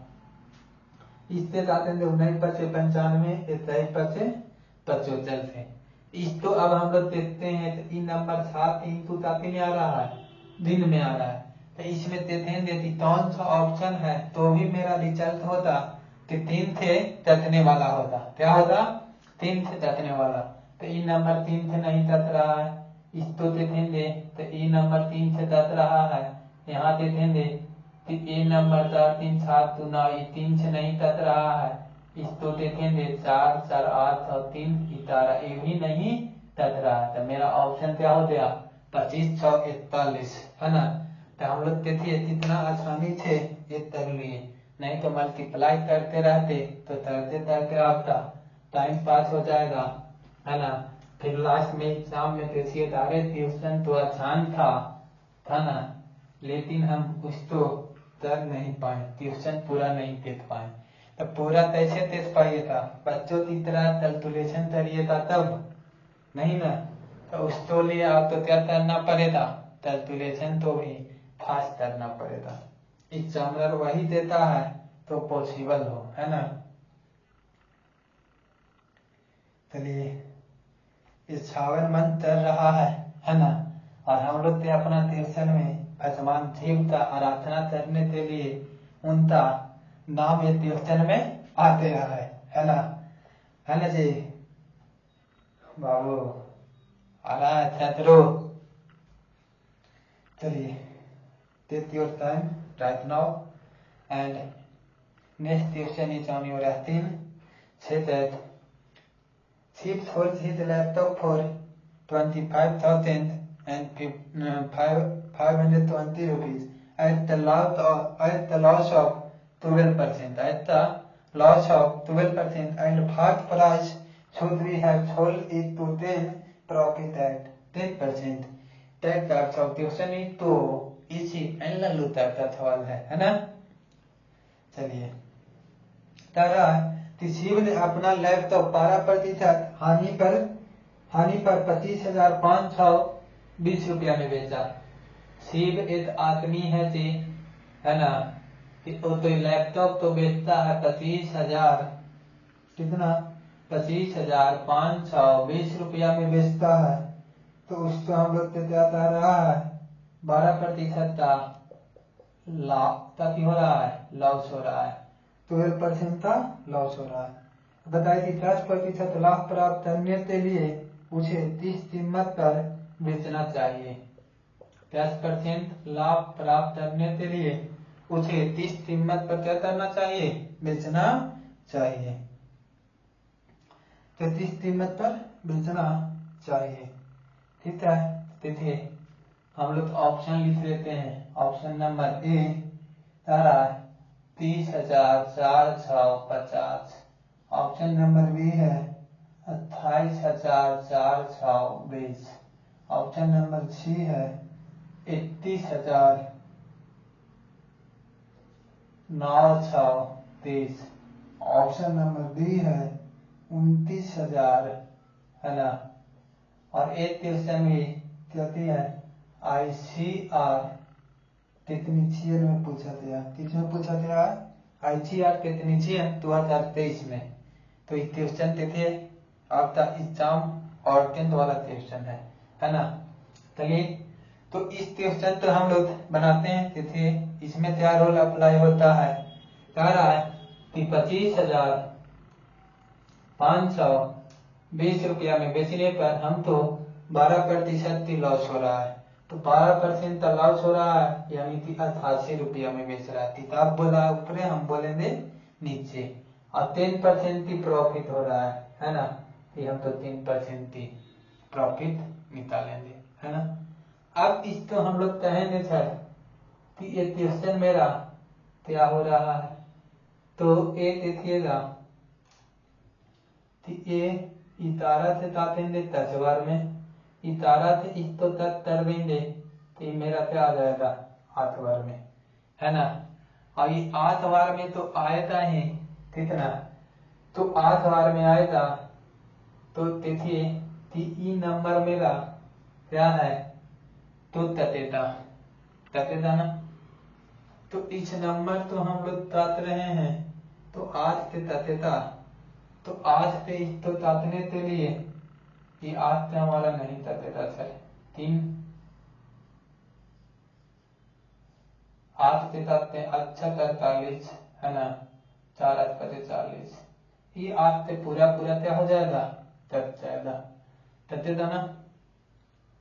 इससे जाते हैं 19%95, 23% है। इस तो अब हम लोग देखते हैं तो इन नंबर 7 इंटू ताकि में आ रहा है, दिन में आ रहा है। तो इसमें देखेंगे कि कौन सा ऑप्शन है तो भी मेरा रिजल्ट होता कि 3 से तकने वाला होता। क्या होता, 3 से तकने वाला। तो ई नंबर 3 से नहीं तक रहा है, इसको देखेंगे तो ई नंबर 3 से तक रहा है। यहाँ देखेंगे कि ए नंबर 4 3 7 तो ना ये 3 से नहीं तक रहा है। इसको देखेंगे 4 4 8 और 3 11 ये भी नहीं तक रहा है। तो मेरा ऑप्शन क्या हो गया 2541, है ना। तो हम लोग देखिए कितना आसानी से ये कर लिए, नहीं तो मल्टीप्लाई करते रहते तो करते करते आपका टाइम पास हो जाएगा, है ना। फिर लास्ट में एग्जाम में देखिए अरे ट्यूशन तो आसान था ना, लेकिन हम उसको कर नहीं पाए, ट्यूशन पूरा नहीं देख पाए। तो पूरा कैसे देख पाइए था, बच्चों की तरह कैलकुलेशन करिए था तब नहीं ना। तो उसको लिए आप तो क्या करना पड़ेगा, कैलकुलेशन तो भी खास करना पड़ेगा। एग्जामिनर वही देता है तो पॉसिबल हो, है ना। चलिए इस 56 मन चल रहा है ना। और हम लोग अपना ट्यूशन में भगवान शिव का आराधना करने के लिए उनका नाम ये ट्यूशन में आते रहा है ना जी। बाबू आ रहा है छात्रों, चलिए take your time right now and next question is on your screen. Say that Chief sold his laptop for 25,000 and 520 rupees at the loss of 12%. At the loss of 12%, and what price should we have sold it to then profit at 10%? That types of question is तो इसी N Lallu तक का सवाल है ना। चलिए तारा शिव ने अपना लैपटॉप 12% हानि पर 25,520 रुपया में बेचा। शिव एक आदमी है जी, है ना, तो लैपटॉप तो बेचता है 25,000, कितना 25,520 रुपया में बेचता है। तो उसको हम लोग क्या कह रहा है 12% का लाभ तक हो रहा है, लॉस हो रहा है, 12% का लॉस हो रहा है। बताइए कि 10% लाभ प्राप्त करने के लिए उसे 30 कीमत पर बेचना चाहिए। 10% लाभ प्राप्त करने के लिए उसे 30 कीमत पर क्या करना चाहिए, बेचना चाहिए। तो 30 कीमत पर बेचना चाहिए। ठीक है, देखिए हम लोग ऑप्शन लिख लेते हैं। ऑप्शन नंबर ए तारा 30,450। ऑप्शन नंबर बी है 28,420। ऑप्शन नंबर सी है 31,930। ऑप्शन नंबर डी है 29,000, है ना। और एक क्वेश्चन भी कहती है ICR टेक्नीशियन में पूछा गया, किसमें पूछा गया ICR टेक्नीशियन 2023 में। तो इस क्वेश्चन देखिए आपका एग्जाम और 10th वाला क्वेश्चन है ना। चलिए, तो इस क्वेश्चन तो हम लोग बनाते हैं। देखिए इसमें क्या रोल अप्लाई होता है। कह रहा है कि 25,520 रुपया में बेचने पर हम तो 12% की लॉस हो रहा है। तो 12% का लॉस हो रहा है, यानी कि 88 रुपया में बेच रहा है। किताब बोला ऊपर, हम बोलेंगे नीचे। और 10% की प्रॉफिट हो रहा है ना। कि हम तो 10% की प्रॉफिट निकालेंगे, है ना। अब इसको हम लोग कहेंगे सर कि ये क्वेश्चन मेरा क्या हो रहा है। तो ये देखिएगा कि ये इतारा से काटेंगे 10 बार में, इतारा से इसको तक कर देंगे तो ये मेरा क्या आ जाएगा 8 बार में, है ना। और ये 8 बार में तो आएगा ही कितना, तो 8 बार में आएगा। तो देखिए कि ई नंबर मेरा क्या है, तो ततेता ना। तो इस नंबर तो हम लोग काट रहे हैं, तो आज के ततेता, तो आज पे इसको काटने के लिए ये आज से हमारा नहीं ततेता सर 3 आज से काटते हैं। अच्छा 43, है ना। 4 आज 40, ये आज से पूरा क्या हो जाएगा, तट जाएगा, ततेता ना।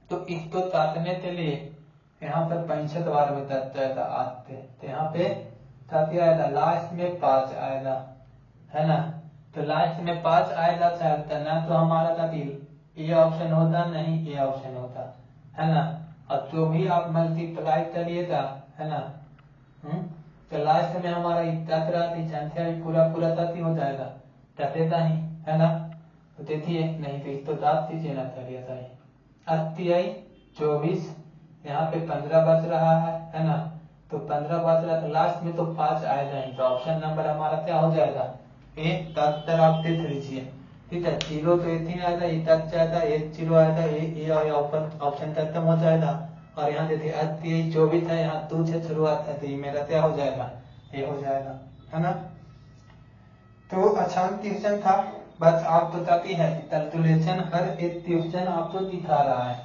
तो इसको काटने के लिए यहाँ पर 65 बार में तट जाएगा आज से। तो यहाँ पे काफी आएगा, लास्ट में 5 आएगा, है ना। तो लास्ट में 5 आएगा सर, ना तो हमारा काफी ये ऑप्शन होता, नहीं ये ऑप्शन होता, है ना। और जो भी आप मल्टीप्लाई करिएगा, है ना, तो लास्ट में हमारा इतना संख्या भी पूरा तथी हो जाएगा, तथेता ही, है ना। तो देखिए नहीं तो इसको दात दीजिए ना, करिए सही 24, यहाँ पे 15 बच रहा है ना। तो 15 बच रहा है, तो लास्ट में तो 5 आएगा ही। तो ऑप्शन नंबर हमारा क्या हो जाएगा, ए। तब आप देख लीजिए, ठीक है। 0 तो ये आएगा, ये तक जाएगा, 1 0 आएगा, ये ऑप्शन खत्म हो जाएगा। और यहाँ देखिए 24 है, यहाँ 2 से शुरुआत है, तो ये मेरा क्या हो जाएगा, ये हो जाएगा, है ना। तो आसान क्वेश्चन था, बस आप बताती है कैलकुलेशन हर एक क्वेश्चन आपको दिखा रहा है।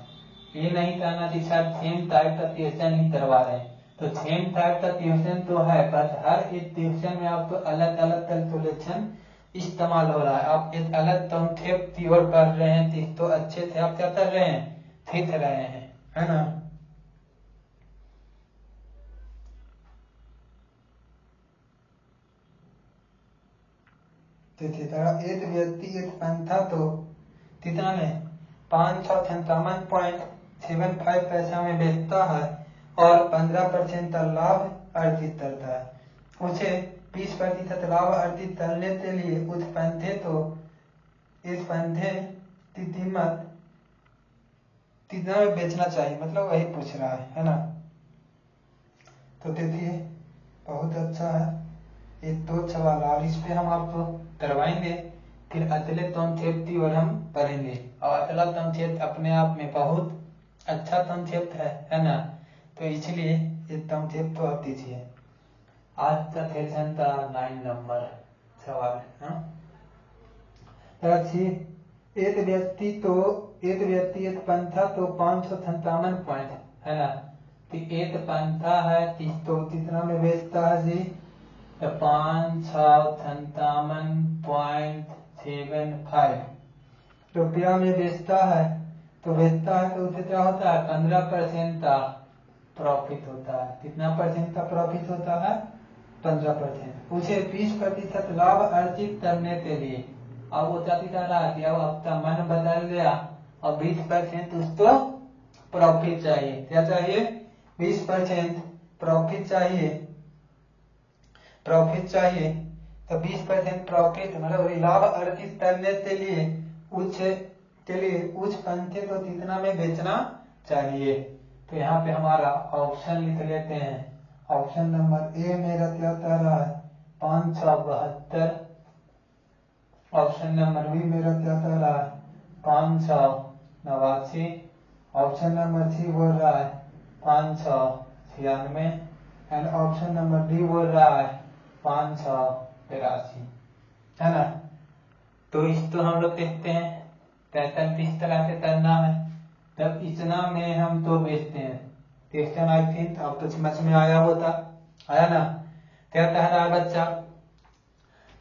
ये नहीं कहना कि सर सेम टाइप का क्वेश्चन ही करवा रहे हैं। तो सेम टाइप का क्वेश्चन तो है, बट हर एक क्वेश्चन में आपको अलग अलग कैलकुलेशन इस्तेमाल हो रहा है। आप एक अलग कॉन्सेप्ट की ओर पढ़ रहे हैं, तो अच्छे से आप क्या कर रहे हैं, सीख रहे हैं, है ना। एक व्यक्ति एक पंथा तो कितना में 558.75 पैसा में बेचता है और 15% का लाभ अर्जित करता है। उसे 20% लाभ अर्जित करने के लिए इस पंथे की कीमत कितना में बेचना चाहिए, मतलब वही पूछ रहा है ना। तो देखिए बहुत अच्छा है, एक 2 सवाल और इस पे हम आपको करवाएंगे। फिर अगले कॉन्सेप्ट की ओर हम पढ़ेंगे। और अगला कॉन्सेप्ट अपने आप में बहुत अच्छा कॉन्सेप्ट है ना। तो इसलिए ये कॉन्सेप्ट तो आप दीजिए। आज का क्वेश्चन था 9 नंबर सवाल, एक व्यक्ति एक पंथा तो 557 पॉइंट, है ना। तो एक पंथा है तो कितना में बेचता है जी, 557.75 रुपया में बेचता है। तो उसे क्या होता है, 15% का प्रॉफिट होता है। कितना परसेंट का प्रॉफिट होता है, 15%। उसे 20% लाभ अर्जित करने के लिए, अब वो क्या कह रहा है कि अब आपका मन बदल गया और 20% उसको प्रॉफिट चाहिए। क्या चाहिए, 20% प्रॉफिट चाहिए, तो 20% प्रॉफिट मतलब लाभ अर्जित करने के लिए उस पंथे को कितना में बेचना चाहिए। तो यहाँ पे हमारा ऑप्शन लिख लेते हैं। ऑप्शन नंबर ए मेरा क्या कह रहा है, 572। ऑप्शन नंबर बी मेरा क्या कह रहा है, 589। ऑप्शन नंबर सी बोल रहा है 596 एंड ऑप्शन नंबर डी बोल रहा है 583, है ना। तो इसको हम लोग देखते हैं पैटर्न किस तरह से करना है। तब इतना में हम तो बेचते हैं। क्वेश्चन आई थिंक अब तो समझ में आया होता, आया ना। क्या कह रहा है बच्चा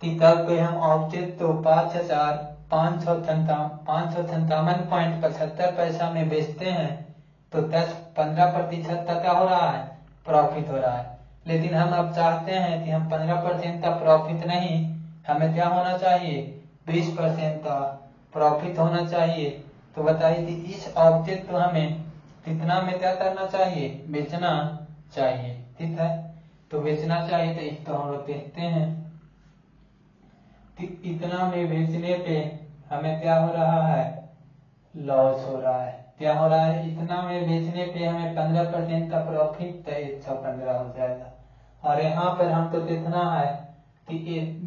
कि तब कोई हम ऑब्जेक्ट तो 5,557.75 पैसा में बेचते हैं तो 10-15% का क्या हो रहा है, प्रॉफिट हो रहा है। लेकिन हम अब चाहते हैं कि हम 15% का प्रॉफिट नहीं, हमें क्या होना चाहिए, 20% का प्रॉफिट होना चाहिए। तो बताइए कि इस ऑब्जेक्ट को हमें कितना में क्या करना चाहिए, बेचना चाहिए। ठीक है, तो बेचना चाहिए। तो इसको हम लोग देखते हैं कि इतना में बेचने पे हमें क्या हो रहा है, लॉस हो रहा है। क्या हो रहा है, इतना में बेचने पे हमें 15% का प्रॉफिट, तो 115 हो जाएगा। और यहाँ पर हमको देखना है कि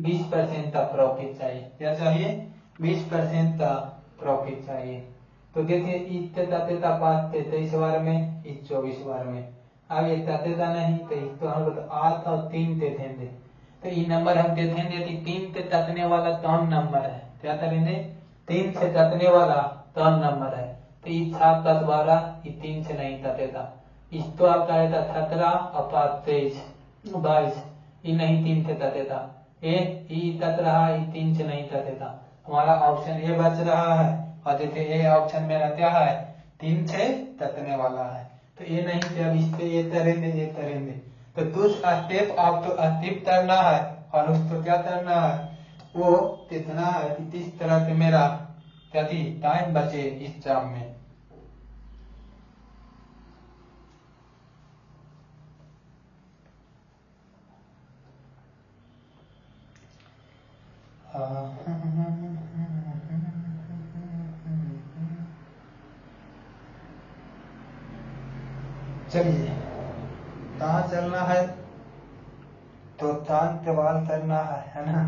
20% का प्रॉफिट चाहिए। क्या चाहिए, 20% का प्रॉफिट चाहिए। तो देखिए इस ततेता 23 बार में, इस 24 बार में। अब ये ततेता नहीं तो इसको हम लोग 8 और 3 दे देंगे। तो ये नंबर हम देखेंगे कि 3 से तकने वाला कौन नंबर है। क्या करेंगे, 3 से तकने वाला कौन नंबर है। तो ये 7, 10, 12 ये 3 से नहीं ततेगा। इसको आपका आएगा 17 और 23, 22 ये नहीं 3 से ततेगा। ये तत रहा, ये 3 से नहीं ततेगा। हमारा ऑप्शन ए बच रहा है। और देखिए ये ऑप्शन मेरा क्या है, 3 से तकने वाला है। तो ये नहीं थे, अब इस पे ये करेंगे, ये करेंगे। तो कुछ स्टेप आपको स्किप करना है और उसको क्या करना है, वो कितना है कि किस तरह से मेरा क्या टाइम बचे इस एग्जाम में। चलिए कहाँ चलना है, तो चांद के बाल करना है ना।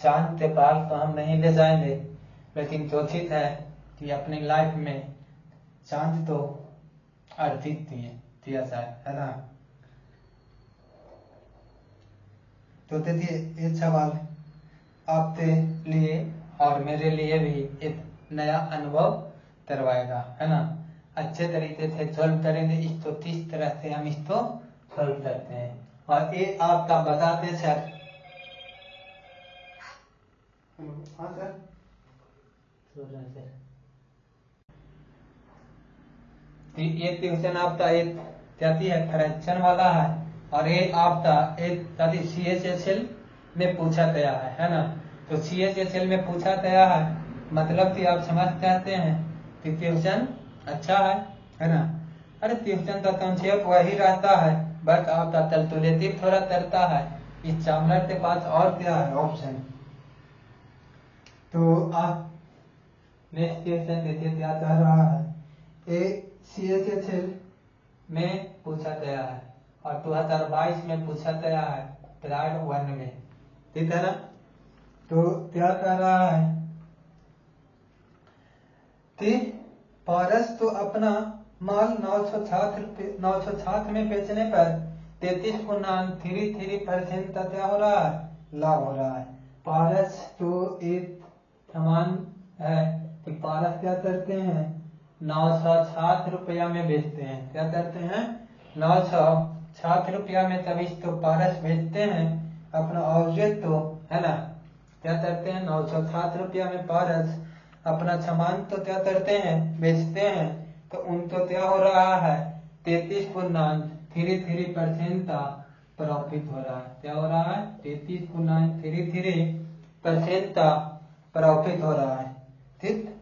चांद के बाल तो हम नहीं ले जाएंगे, लेकिन कोशिश है कि अपनी लाइफ में चांद तो अर्जित दिया जाए, है ना। तो देखिए ये सवाल आपके लिए और मेरे लिए भी एक नया अनुभव करवाएगा, है ना। अच्छे तरीके से सॉल्व करेंगे इसको, किस तरह से हम इसको सॉल्व करते हैं। और ये आपका बताते सर, हाँ सर, ये क्वेश्चन आपका एक जाती है फ्रैक्शन वाला है और ये आपका एक जाती CHSL में पूछा गया है ना। तो CHSL में पूछा गया है, मतलब कि आप समझ जाते हैं कि क्वेश्चन अच्छा है ना। अरे क्वेश्चन का कंसेप्ट वही रहता है, बट आपका कैलकुलेटिव थोड़ा करता है। इस चावलर के पास और क्या है ऑप्शन। तो आप नेक्स्ट क्वेश्चन देखिए क्या कह रहा है। CHSL में पूछा गया है और 2022 में पूछा गया है ग्रेड 1 में, ठीक है ना। तो क्या कह रहा है कि पारस तो अपना माल 960 में बेचने पर 33.33% का क्या हो रहा है, लाभ हो रहा है। पारस तो एक सामान है कि पारस क्या करते हैं, 960 रुपया में बेचते हैं। क्या करते हैं, 960 रुपया में तभी तो पारस बेचते हैं अपना ऑब्जेक्ट तो, है ना। क्या करते हैं, 960 रुपया में पारस अपना सामान तो क्या करते हैं, बेचते हैं। तो उनको क्या हो रहा है, 33.33% का प्रॉफिट हो रहा है। क्या हो रहा है, 33.33% का प्रॉफिट हो रहा है। ठीक,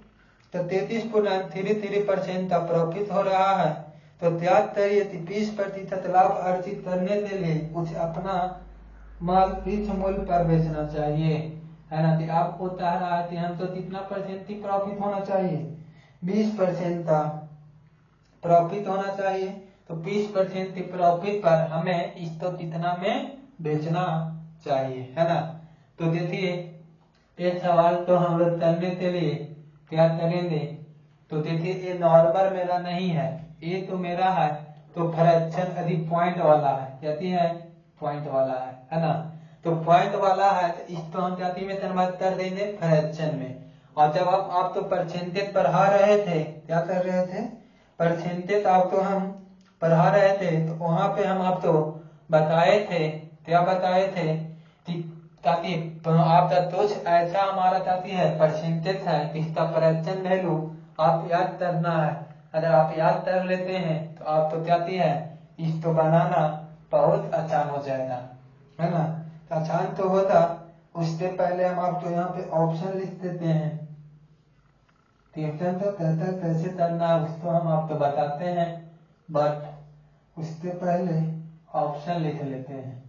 तो 33.33% का प्रॉफिट हो रहा है। तो त्याग करिए कि 20% लाभ अर्जित करने के लिए कुछ अपना माल किस मूल्य पर बेचना चाहिए, है ना। कि आपको कह रहा है कि हमको कितना परसेंट की प्रॉफिट होना चाहिए, 20% का प्रॉफिट होना चाहिए। तो 20% की प्रॉफिट पर हमें इसको कितना में बेचना चाहिए, है ना। तो देखिए ये सवाल तो हम लोग करने के लिए क्या करेंगे, तो देखिए ये नॉर्मल मेरा नहीं है, ये तो मेरा है तो फ्रैक्शन अधिक पॉइंट वाला है, कहती है पॉइंट वाला है ना। तो पॉइंट वाला है तो इस तो हम जाति में कन्वर्ट कर देंगे फ्रैक्शन में। और जब आप तो परसेंटेज पढ़ा रहे थे, क्या कर रहे थे, परसेंटेज आप तो हम पढ़ा रहे थे, तो वहां पे हम आप तो बताए थे, क्या बताए थे कि ताकि आप कुछ ऐसा हमारा ताकि है परसेंटेज है, इसका फ्रैक्शन वैल्यू आप याद करना है। अगर आप याद कर लेते हैं तो आप तो क्या है इसको बनाना बहुत आसान हो जाएगा, है ना। आसान तो होता, उससे पहले हम आपको यहाँ पे ऑप्शन लिख देते हैं। क्वेश्चन तो कैसे करना है उसको हम आपको बताते हैं, बट उससे पहले ऑप्शन लिख लेते हैं।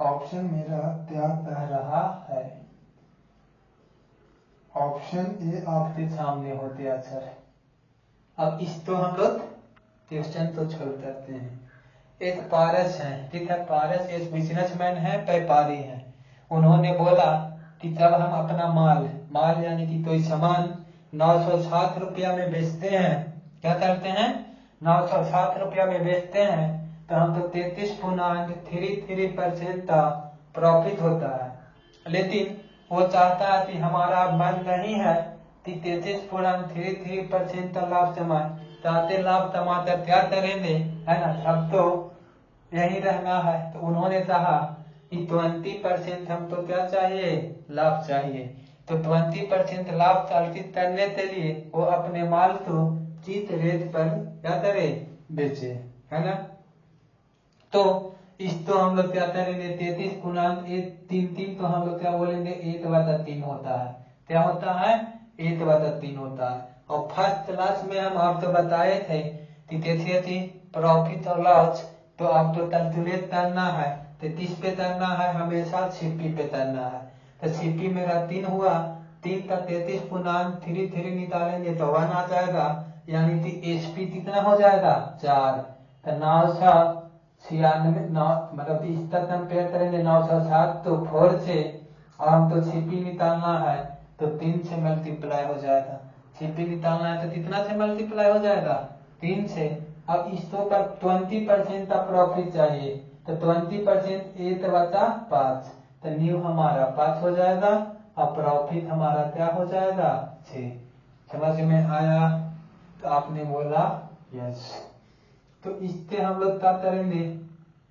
ऑप्शन मेरा क्या कह रहा है, ऑप्शन ए आपके सामने होते अक्षर। अब इसको हम लोग क्वेश्चन तो छोड़ देते हैं। एक पारस है, ठीक है, पारस एक बिजनेसमैन है, व्यापारी है। उन्होंने बोला कि जब हम अपना माल यानी कि कोई सामान 907 रुपया में बेचते हैं, क्या करते हैं 907 रुपया में बेचते हैं, तो हम तो 33.33% का प्रॉफिट होता है। लेकिन वो चाहता है कि हमारा मन नहीं है कि 33.33% का लाभ कमाए, चाहते लाभ कमाकर क्या करेंगे, है ना, सब तो यही रहना है। तो उन्होंने कहा कि 20% हमको क्या चाहिए, लाभ चाहिए। तो 20% लाभ अर्जित करने के लिए वो अपने माल को चीप रेट पर क्या करे, बेचे, है ना। तो इसको हम लोग क्या करेंगे, 33.133 तो हम लोग क्या बोलेंगे 1/3 होता है। क्या होता है, 1/3 होता है। और फर्स्ट क्लास में हम आपको बताए थे कि कैसे प्रॉफिट और लॉस तो आपको कैलकुलेट करना है, तो किस पे करना है, हमेशा सीपी पे करना है। तो सीपी मेरा 3 हुआ, 3 का 33.33 निकालेंगे तो 1 आ जाएगा, यानी कि एसपी कितना हो जाएगा 4। तो 996 मतलब इसका कंपेयर करेंगे 907 तो 4 से, और हम तो सीपी निकालना है तो 3 से मल्टीप्लाई हो जाएगा। सीपी निकालना है तो कितना से मल्टीप्लाई हो जाएगा, 3 से। अब इसको पर 20% का प्रॉफिट चाहिए, तो 20% 1/5, तो न्यू हमारा 5 हो जाएगा और प्रॉफिट हमारा क्या हो जाएगा 6। समझ में आया, तो आपने बोला यस। तो इससे हम लोग क्या करेंगे,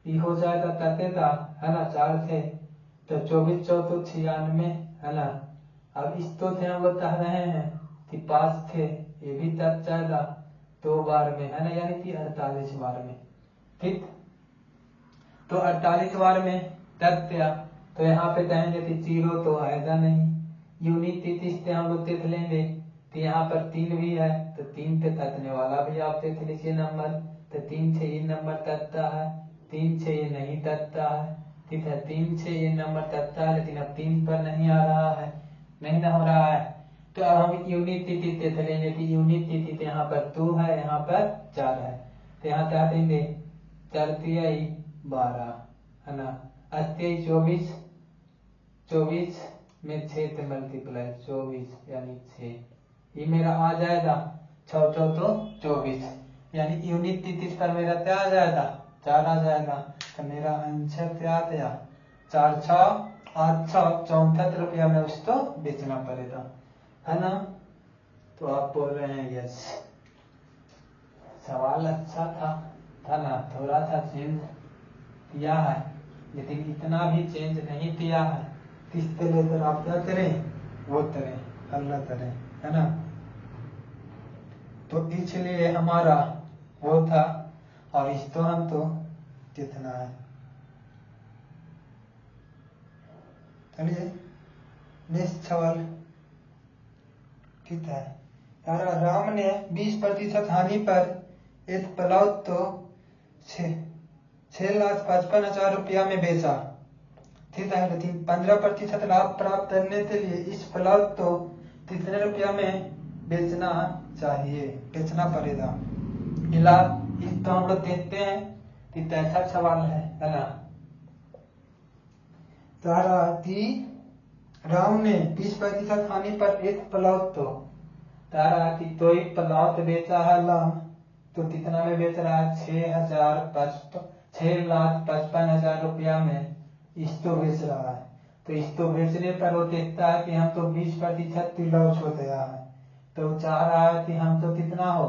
ये हो जाएगा कटेगा, है ना, 4 से, तो 24 चौथो 96, है ना। अब इसको से हम लोग कह रहे हैं कि 5 थे, ये भी कट जाएगा 2 बार में, है ना, यानी कि 48 बार में, ठीक। तो 48 बार में कट गया, तो यहाँ पे कहेंगे कि 0 तो आएगा नहीं। यूनिट 33 से हम लोग देख लेंगे, तो यहाँ पर 3 भी है, तो 3 पे कटने वाला भी आप देख लीजिए नंबर, तो 3 से ये नंबर कटता है, 3 से ये नहीं कटता है, ठीक है, 3 से ये नंबर कटता है, लेकिन अब 3 पर नहीं आ रहा है, नहीं ना हो रहा है। तो अब हम यूनिट तिथि देख लेंगे कि यूनिट तिथि तो यहाँ पर 2 है, यहाँ पर 4 है, तो यहाँ क्या देंगे 4 तिहाई 12, है ना, 28 24, 24 में 6 से मल्टीप्लाई 24 यानी 6, ये मेरा आ जाएगा 6 चौथो 24, यानी यूनिट 33 पर मेरा क्या आ जाएगा 4 आ जाएगा। तो मेरा आंसर क्या आ गया 4 6 8 6 64 रुपया में उसको बेचना पड़ेगा, है ना। तो आप बोल रहे हैं यस, सवाल अच्छा था ना, थोड़ा सा चेंज किया है, लेकिन इतना भी चेंज नहीं किया है, किस पे लेकर आप क्या करें वो करें, अल्लाह करें, है ना। तो इसलिए हमारा वो था, और इसको हम तो कितना है, चलिए नेक्स्ट सवाल, ठीक है। राम ने 20% हानि पर एक प्लॉट तो 6,55,000 रुपया में बेचा, ठीक है, लेकिन 15% लाभ प्राप्त करने के लिए इस प्लॉट को कितने रुपया में बेचना चाहिए, बेचना पड़ेगा। इलाज इसको हम लोग देखते हैं कि कैसा सवाल है ना। तारा की राम ने 20% हानि पर एक प्लॉट तो, तारा की कोई प्लॉट बेचा है राम, तो कितना में बेच रहा है 6,55,000 रुपया में, इसको बेच रहा है, तो इसको बेचने पर वो देखता है कि हम तो 20% लॉस हो गया है, तो वो चाह रहा है कि हम तो कितना हो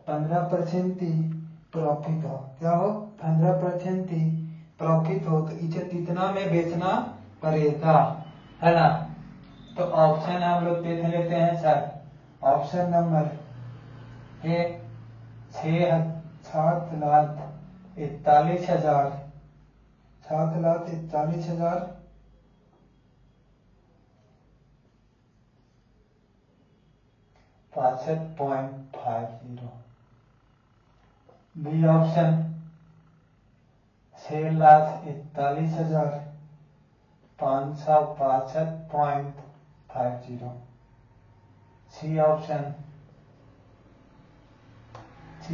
15% ही प्रॉफिट हो, क्या हो 15% ही प्रॉफिट हो, तो इसे कितना में बेचना पड़ेगा, है ना। तो ऑप्शन हम लोग देख लेते हैं sir. Option number 7,41,000 7,41,000 62.50। B option 6,41,562.50। C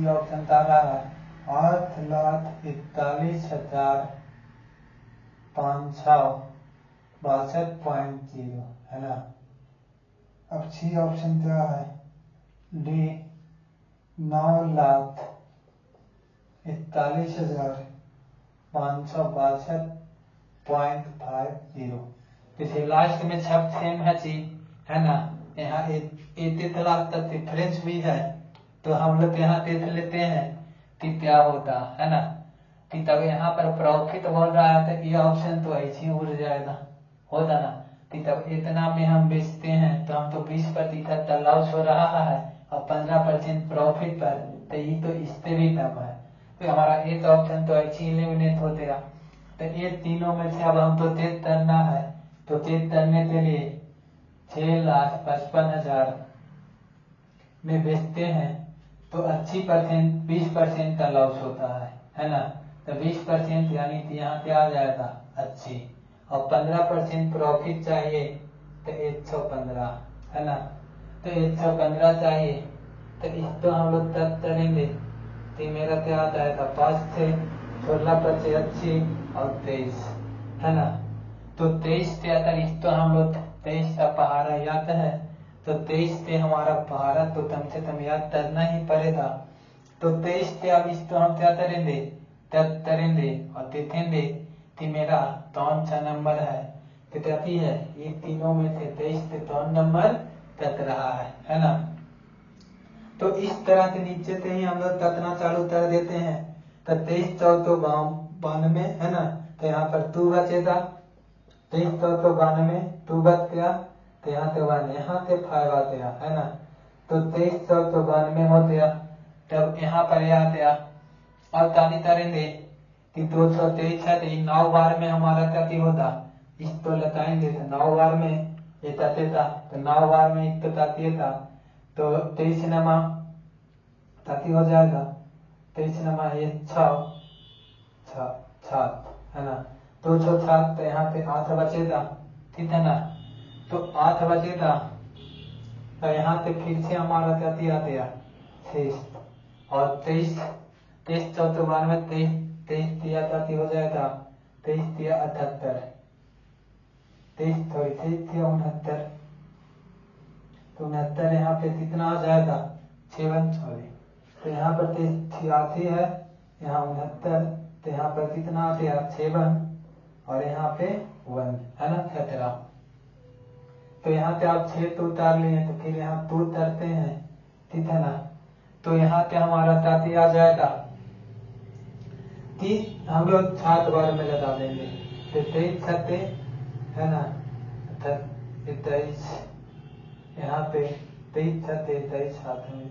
option तारा है 8,41,562.0, है ना। अब सी ऑप्शन क्या है, डी 9,41,562.50। जैसे लास्ट में सब सेम है चीज, है ना। यहाँ 1 लाख तक डिफरेंस भी है, तो हम लोग यहाँ देख लेते हैं कि क्या होता है ना। कि तब यहाँ पर प्रॉफिट बोल रहा है तो ये ऑप्शन तो ऐसे ही उड़ जाएगा, होता ना। कि तब इतना में हम बेचते हैं तो हम तो 20% लॉस हो रहा है और 15% प्रॉफिट पर, तो ये तो इससे भी कम है, तो हमारा एक ऑप्शन तो ऐसे एलिमिनेट हो गया। तो ये तीनों में से अब हमको चेक करना है, तो चेक करने के लिए 6,55,000 में बेचते हैं तो 80% 20% का लॉस होता है ना। तो 20% यानी कि यहाँ क्या आ जाएगा 80, और 15% प्रॉफिट चाहिए तो 115, है ना। तो 115 चाहिए, तो इसको हम लोग तब करेंगे तो मेरा क्या आ जाएगा 5 से 16 बचे 80 और 23, है ना। तो 23 से अगर इसको हम लोग 23 का पहाड़ा याद है, तो 23 से हमारा पहाड़ा तो कम से कम याद करना ही पड़ेगा। तो 23 से अब इसको हम क्या करेंगे तब करेंगे और देखेंगे कि मेरा कौन सा नंबर है, तो कहती है ये तीनों में से 23 से कौन नंबर कट रहा है ना। तो इस तरह के नीचे से ही हम लोग कटना चालू कर देते हैं। तो 23 चौथो 92, है ना। तो यहाँ पर 2 बचेगा, 23 चौथो 92 2 बच गया, तो यहाँ से 1 यहाँ से 5 आ गया, है ना। तो 23 चौथो 92 हो गया, तब यहाँ पर आ गया। और ताली करेंगे कि 223 है तो 9 बार में हमारा क्या होता, इसको लगाएंगे तो 9 बार में ये ततेता, तो 9 बार में इसको ततिएता, तो 23 नमा ताकि हो जाएगा 23 नमा ये 6 है ना। 207, तो यहाँ पे 8 बचेगा, ठीक है ना। तो 8 बचेगा, तो यहाँ से फिर से हमारा क्या दिया गया 23, और 23 चौथे बार में 23 दिया ताकि हो जाएगा 23 दिया 78, 23 थोड़ी 23 दिया 69, तो 69 यहाँ पे कितना आ जाएगा 7 सॉरी, तो यहाँ पर 83 है, यहाँ 69, तो यहाँ पर कितना आ गया 7 और यहाँ पे 1, है ना 17। तो यहाँ पे आप 6 तो उतार लिए, तो फिर यहाँ 2 उतारते हैं, ठीक है ना। तो यहाँ पे हमारा ताती आ जाएगा कि हम लोग 7 बार में लगा देंगे, तो 23 छते, है ना 23, यहाँ पे 23 छते 23 हाथ में,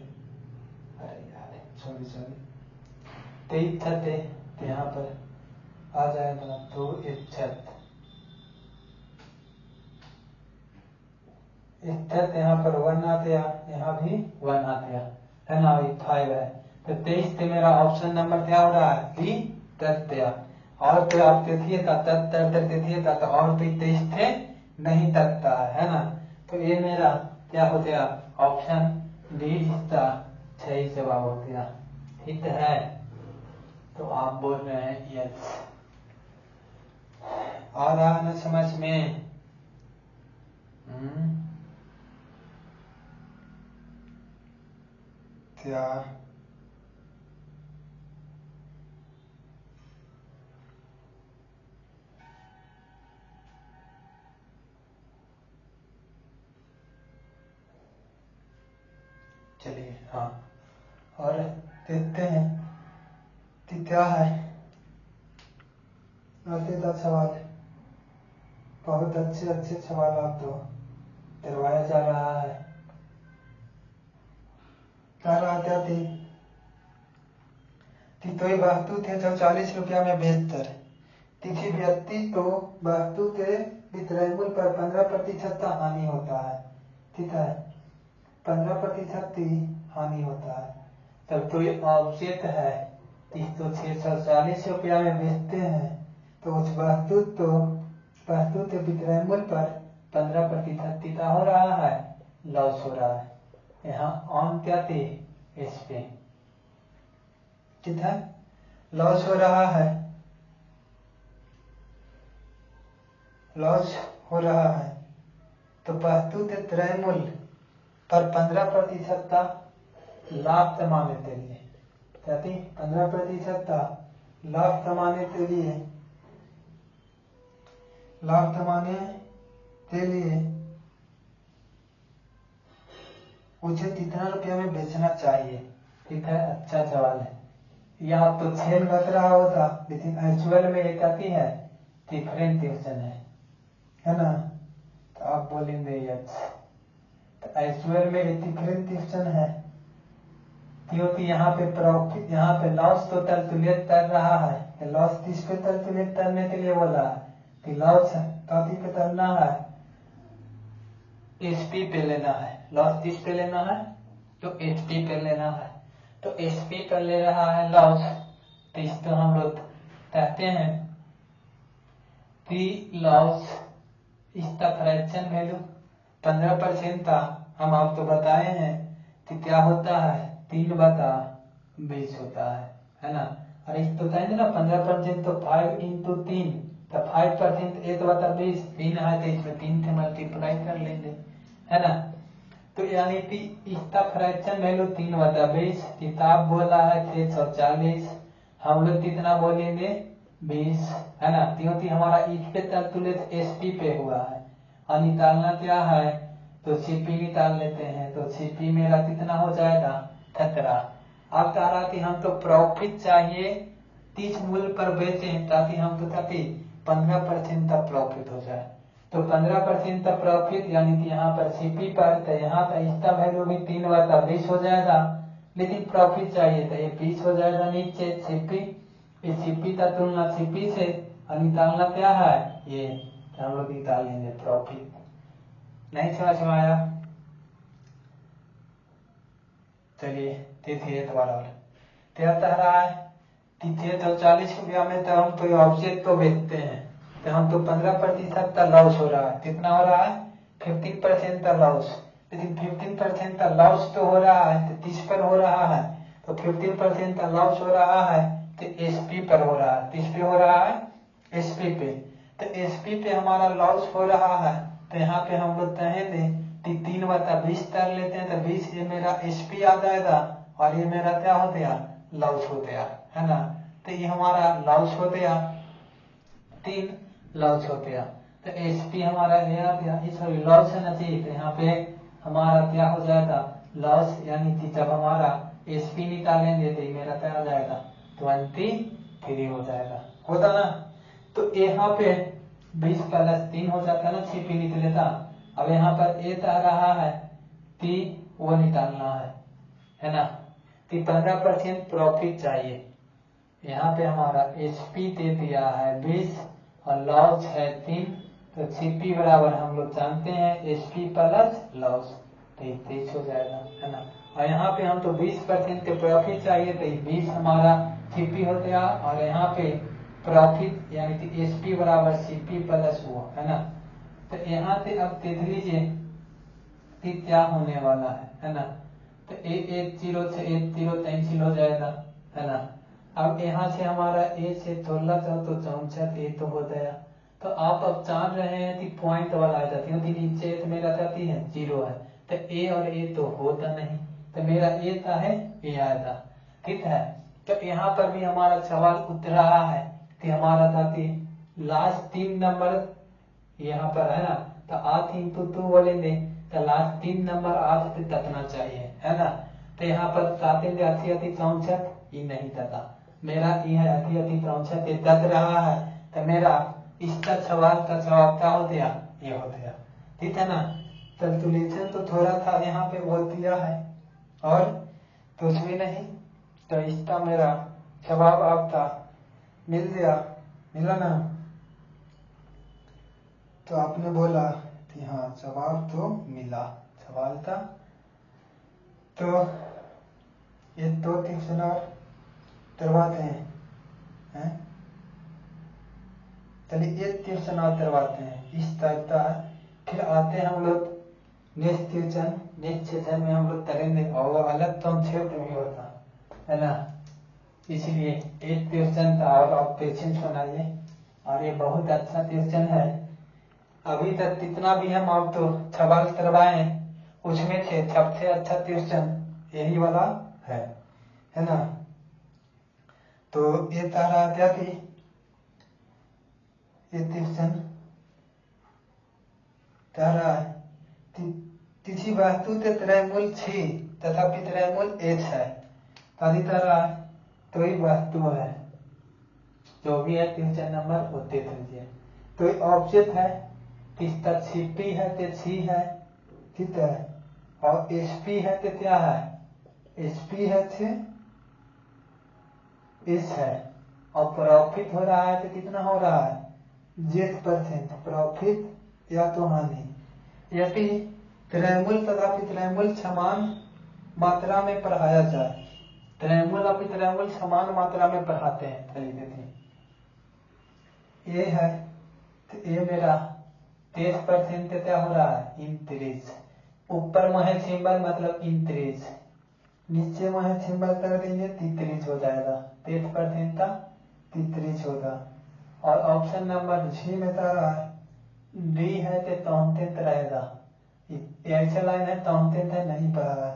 अरे यार सॉरी 23 छते, तो यहाँ पर आ जाएगा 2 1 छत, यहाँ पर 1 आ गया, यहाँ भी 1 आ गया, है ना। 5 है, तो 23 से मेरा ऑप्शन नंबर क्या हो रहा है बी तक दिया। और तो आप देखिए देखिएगा तो और भी 23 से नहीं तकता है ना। तो ये मेरा क्या हो गया ऑप्शन डी इसका सही जवाब हो गया, ठीक है। तो आप बोल रहे हैं यस। आ रहा ना समझ में? क्या चलिए हाँ, और देखते हैं कि क्या है। का सवाल, बहुत अच्छे अच्छे सवाल आप तो करवाया जा रहा है। क्या रहा थी तो वस्तु थे जो 40 रुपया में बेचकर किसी व्यक्ति को वस्तु के विक्रय मूल्य पर 15% का हानि होता है। ठीक है, 15% की हानि होता है। तब कोई ऑब्जेक्ट है तो 640 रुपया में बेचते हैं, तो उस वस्तु के विक्रय मूल्य पर 15% का हो रहा है, लॉस हो रहा है। यहाँ ऑन क्या थी, इस पे ठीक है, लॉस हो रहा है, लॉस हो रहा है। तो वस्तु के क्रय मूल्य पर 15% का लाभ कमाने के लिए, कहती 15% का लाभ कमाने के लिए, लाभ कमाने के लिए मुझे कितना रुपया में बेचना चाहिए। ठीक है, अच्छा सवाल है। या तो छेल लग रहा होता, लेकिन एक्चुअल में ये कहती है डिफरेंशिएशन है ना, तो आप बोलेंगे यस। तो एक्चुअल में ये डिफरेंशिएशन है, क्योंकि यहाँ पे प्रॉफिट, यहाँ पे लॉस तो कैलकुलेट कर रहा है। लॉस किस पे कैलकुलेट करने के लिए बोला है कि लॉस कॉपी पे करना है, एसपी पे लेना है। लॉस किस पे लेना है, तो एसपी पे लेना है। तो एसपी पे ले रहा है लॉस, तो इसको हम लोग कहते हैं कि लॉस इसका फ्रैक्शन वैल्यू 15% था। हम आपको बताए हैं कि क्या होता है, 3/20 होता है ना। और इस तो कहेंगे ना 15% तो 5 into 3, तो 5% 1/20, 3 है तो इसमें 3 से मल्टीप्लाई कर लेंगे, है ना। तो यानी कि इसका फ्रैक्शन वैल्यू 3/20, किताब बोला है 640, हम लोग कितना बोलेंगे 20, है ना, क्योंकि हमारा इस पे कैलकुलेट एसपी पे हुआ है। और निकालना क्या है, तो सीपी निकाल लेते हैं। तो सीपी मेरा कितना हो जाएगा 17। अब कह रहा कि हम तो प्रॉफिट चाहिए 30 मूल्य पर बेचें, ताकि हमको ताकि 15% तक प्रॉफिट हो जाए। तो 15% तक प्रॉफिट, यानी कि यहाँ पर सीपी पर, तो यहाँ पर इसका वैल्यू भी 3/20 हो जाएगा, लेकिन प्रॉफिट चाहिए तो ये 20 हो जाएगा नीचे सीपी। इस सीपी का तुलना सीपी से, और निकालना क्या है ये, हम लोग निकाल लेंगे प्रॉफिट। नहीं समझ में आया, चलिए देखिए दोबारा क्या कह रहा है कि 40 रुपया में तो हम कोई ऑब्जेक्ट को बेचते हैं, तो हम तो 15% का लॉस हो रहा है। कितना हो रहा है, 15% का लॉस। लेकिन 15% का लॉस तो हो रहा है, तो 30 पर हो रहा है, तो 15% का लॉस हो रहा है तो एसपी पर हो रहा है। किस पे हो रहा है, एसपी पे। तो एसपी पे हमारा लॉस हो रहा है, तो यहाँ पे हम लोग कहेंगे कि 3/20 कर लेते हैं, तो 20 ये मेरा एसपी आ जाएगा, और ये मेरा क्या हो गया, लॉस हो गया, है ना। तो ये हमारा लॉस हो गया, 3 लॉस हो गया। तो एसपी हमारा ये आ गया, सॉरी लॉस है ना चाहिए, तो यहाँ पे हमारा क्या हो जाएगा, लॉस, यानी कि जब हमारा एसपी निकालेंगे तो मेरा क्या आ जाएगा 23 हो जाएगा, होता ना। तो यहाँ पे 20+3 हो जाता ना, सीपी निकलेगा। अब यहाँ पर ए आ रहा है कि वो निकालना है ना, कि 15% प्रॉफिट चाहिए। यहाँ पे हमारा एसपी दे दिया है 20 और लॉस है 3, तो सीपी बराबर हम लोग जानते हैं एसपी प्लस लॉस, तो 23 हो जाएगा, है ना। और यहाँ पे हम तो 20% के प्रॉफिट चाहिए, तो 20 हमारा सीपी हो गया, और यहाँ पे प्रॉफिट यानी कि एसपी बराबर सीपी प्लस वो, है ना। तो यहाँ से अब देख लीजिए कि क्या होने वाला है ना। तो 0 से 0 कैंसिल हो जाएगा, है ना। अब यहाँ से हमारा ए से 16 तो 64 ए तो हो गया। तो आप अब जान रहे हैं कि पॉइंट वाला आ जाती है, क्योंकि नीचे तो मेरा जाती है 0 है, तो ए और ए तो होता नहीं, तो मेरा ए का है ए आएगा, ठीक है। तो यहाँ पर भी हमारा सवाल उठ रहा है कि हमारा जाती लास्ट 3 नंबर यहाँ पर है ना, तो 8 into 2 बोलेंगे, तो लास्ट 3 नंबर 8 से तकना चाहिए, है ना। तो यहाँ पर 7 अति 64 ये नहीं था मेरा ये है अति 63 ये दत रहा है तो मेरा इसका सवाल का जवाब क्या हो गया ये हो गया ठीक है ना। कैलकुलेशन तो थोड़ा था यहाँ पे बोल दिया है और कुछ भी नहीं तो इसका मेरा जवाब आपका मिल गया मिला ना। तो आपने बोला कि हाँ जवाब तो मिला सवाल था। तो ये 2 क्वेश्चन और करवाते हैं चलिए 1 क्वेश्चन और करवाते हैं इस टाइप का है। फिर आते हैं हम लोग नेक्स्ट क्वेश्चन में हम लोग करेंगे और वो अलग कॉन्सेप्ट भी होता है ना। इसलिए 1 क्वेश्चन था और आप पेशेंस बनाइए और ये बहुत अच्छा क्वेश्चन है। अभी तक जितना भी हम आपको सवाल करवाए उसमें से सबसे अच्छा क्वेश्चन यही वाला है ना। तो ये तारा क्या थी ये क्वेश्चन तारा किसी वस्तु के त्रयमूल 6 तथा पित्रयमूल 1 है तारी तारा तो ये वस्तु है जो भी है क्वेश्चन नंबर होते लीजिए। तो ये ऑब्जेक्ट है किसका छिपी है तो छी है ठीक है और एसपी है तो क्या है एसपी है इस है और प्रॉफिट हो रहा है तो कितना हो रहा है 0% प्रॉफिट या तो हानि। यदि त्रयमूल तथा पित्रयमूल समान मात्रा में पढ़ाया जाए त्रयमूल और पित्रयमूल समान मात्रा में पढ़ाते हैं चलिए ये है तो ये मेरा 30% क्या हो रहा है इंक्रीज ऊपर में है सिंबल मतलब इंक्रीज नीचे में है सिंबल कर देंगे 33 हो जाएगा 30% का 33 होगा। और ऑप्शन नंबर 6 में रहा है डी है तो 33 रहेगा ऐसे लाइन है 33 है नहीं पढ़ा है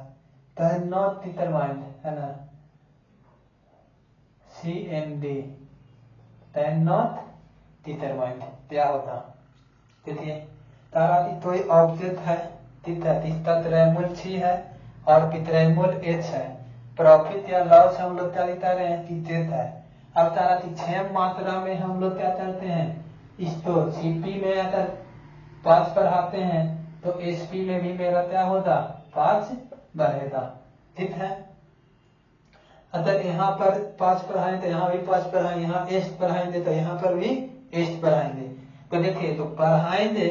तो नॉट डिटरमाइंड है ना CND नॉट डिटरमाइंड क्या होता देखिए तारा की कोई ऑब्जेक्ट है इसका त्रयमूल 6 है और पित्रयमूल 1 है प्रॉफिट या लॉस हम लोग क्या लिखा रहे हैं कि जेत है। अब तारा की 6 मात्रा में हम लोग क्या करते हैं इसको सीपी में अगर 5 पढ़ाते हैं तो एसपी में भी मेरा क्या होगा 5 बढ़ेगा ठीक है। अगर यहाँ पर 5 पढ़ाएं तो यहाँ भी 5 पढ़ाएं यहाँ एस्ट पढ़ाएंगे तो यहाँ पर भी एस्ट पढ़ाएंगे। तो देखिए तो पढ़ाएंगे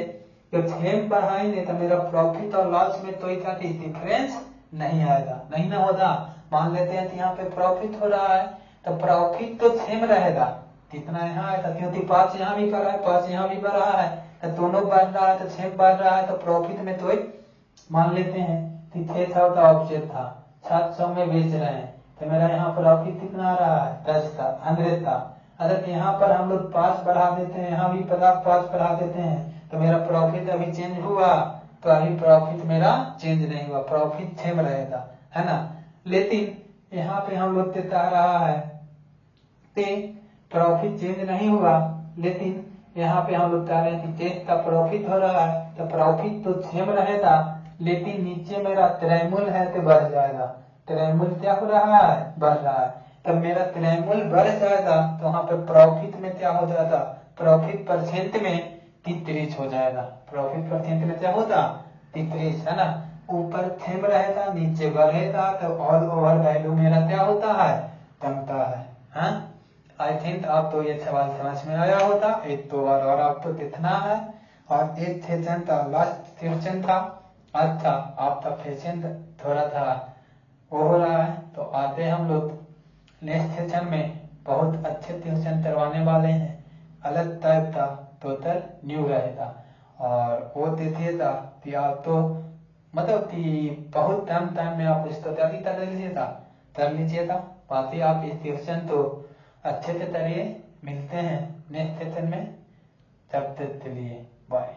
तो 6 पढ़ाएंगे तो मेरा प्रॉफिट और लॉस में तो इतना डिफरेंस नहीं आएगा नहीं ना होगा। मान लेते हैं कि यहाँ पे प्रॉफिट हो रहा है तो प्रॉफिट तो 6 रहेगा कितना यहाँ आएगा क्योंकि 5 यहाँ भी बढ़ रहा है 5 यहाँ भी बढ़ रहा है तो दोनों बढ़ रहा है तो 6 बढ़ रहा है तो प्रॉफिट में तो मान लेते हैं कि 600 का ऑब्जेक्ट था 700 में बेच रहे हैं तो मेरा यहाँ प्रॉफिट कितना आ रहा है 10 का 100 का। अगर यहाँ पर हम लोग 5 बढ़ा देते हैं यहाँ भी 5 बढ़ा देते हैं तो मेरा प्रॉफिट अभी चेंज हुआ तो अभी प्रॉफिट मेरा चेंज नहीं हुआ प्रॉफिट 6 रहेगा है ना। लेकिन यहाँ पे हम लोग देता रहा है प्रॉफिट चेंज नहीं हुआ लेकिन यहाँ पे हम लोग कह रहे हैं कि 10 का प्रॉफिट हो रहा है तो प्रॉफिट तो 6 रहेगा लेकिन नीचे मेरा त्रयमूल है तो बढ़ जाएगा त्रयमूल क्या हो रहा है बढ़ रहा है तब मेरा त्रयमूल बढ़ जाएगा तो वहां पे प्रॉफिट में क्या हो जाएगा प्रॉफिट परसेंट में 33 हो जाएगा प्रॉफिट परसेंट में क्या होता 33 है ना। ऊपर 6 रहेगा नीचे बढ़ेगा तो ऑल ओवर वैल्यू मेरा क्या होता है कमता है। आई थिंक आपको ये सवाल समझ में आया होता। एक तो और आपको कितना है और एक सेशन था लास्ट सेशन था अच्छा आपका फैशन थोड़ा था वो हो रहा है तो आते हम लोग नेक्स्ट सेशन में बहुत अच्छे ट्यूशन करवाने वाले हैं अलग टाइप का टोटल न्यू रहेगा और वो देखिएगा कि आप तो मतलब कि बहुत कम टाइम में आप इसको तैयारी कर लीजिएगा बाकी आप इस ट्यूशन तो अच्छे से करिए। मिलते हैं नेक्स्ट सेशन में तब तक के लिए बाय।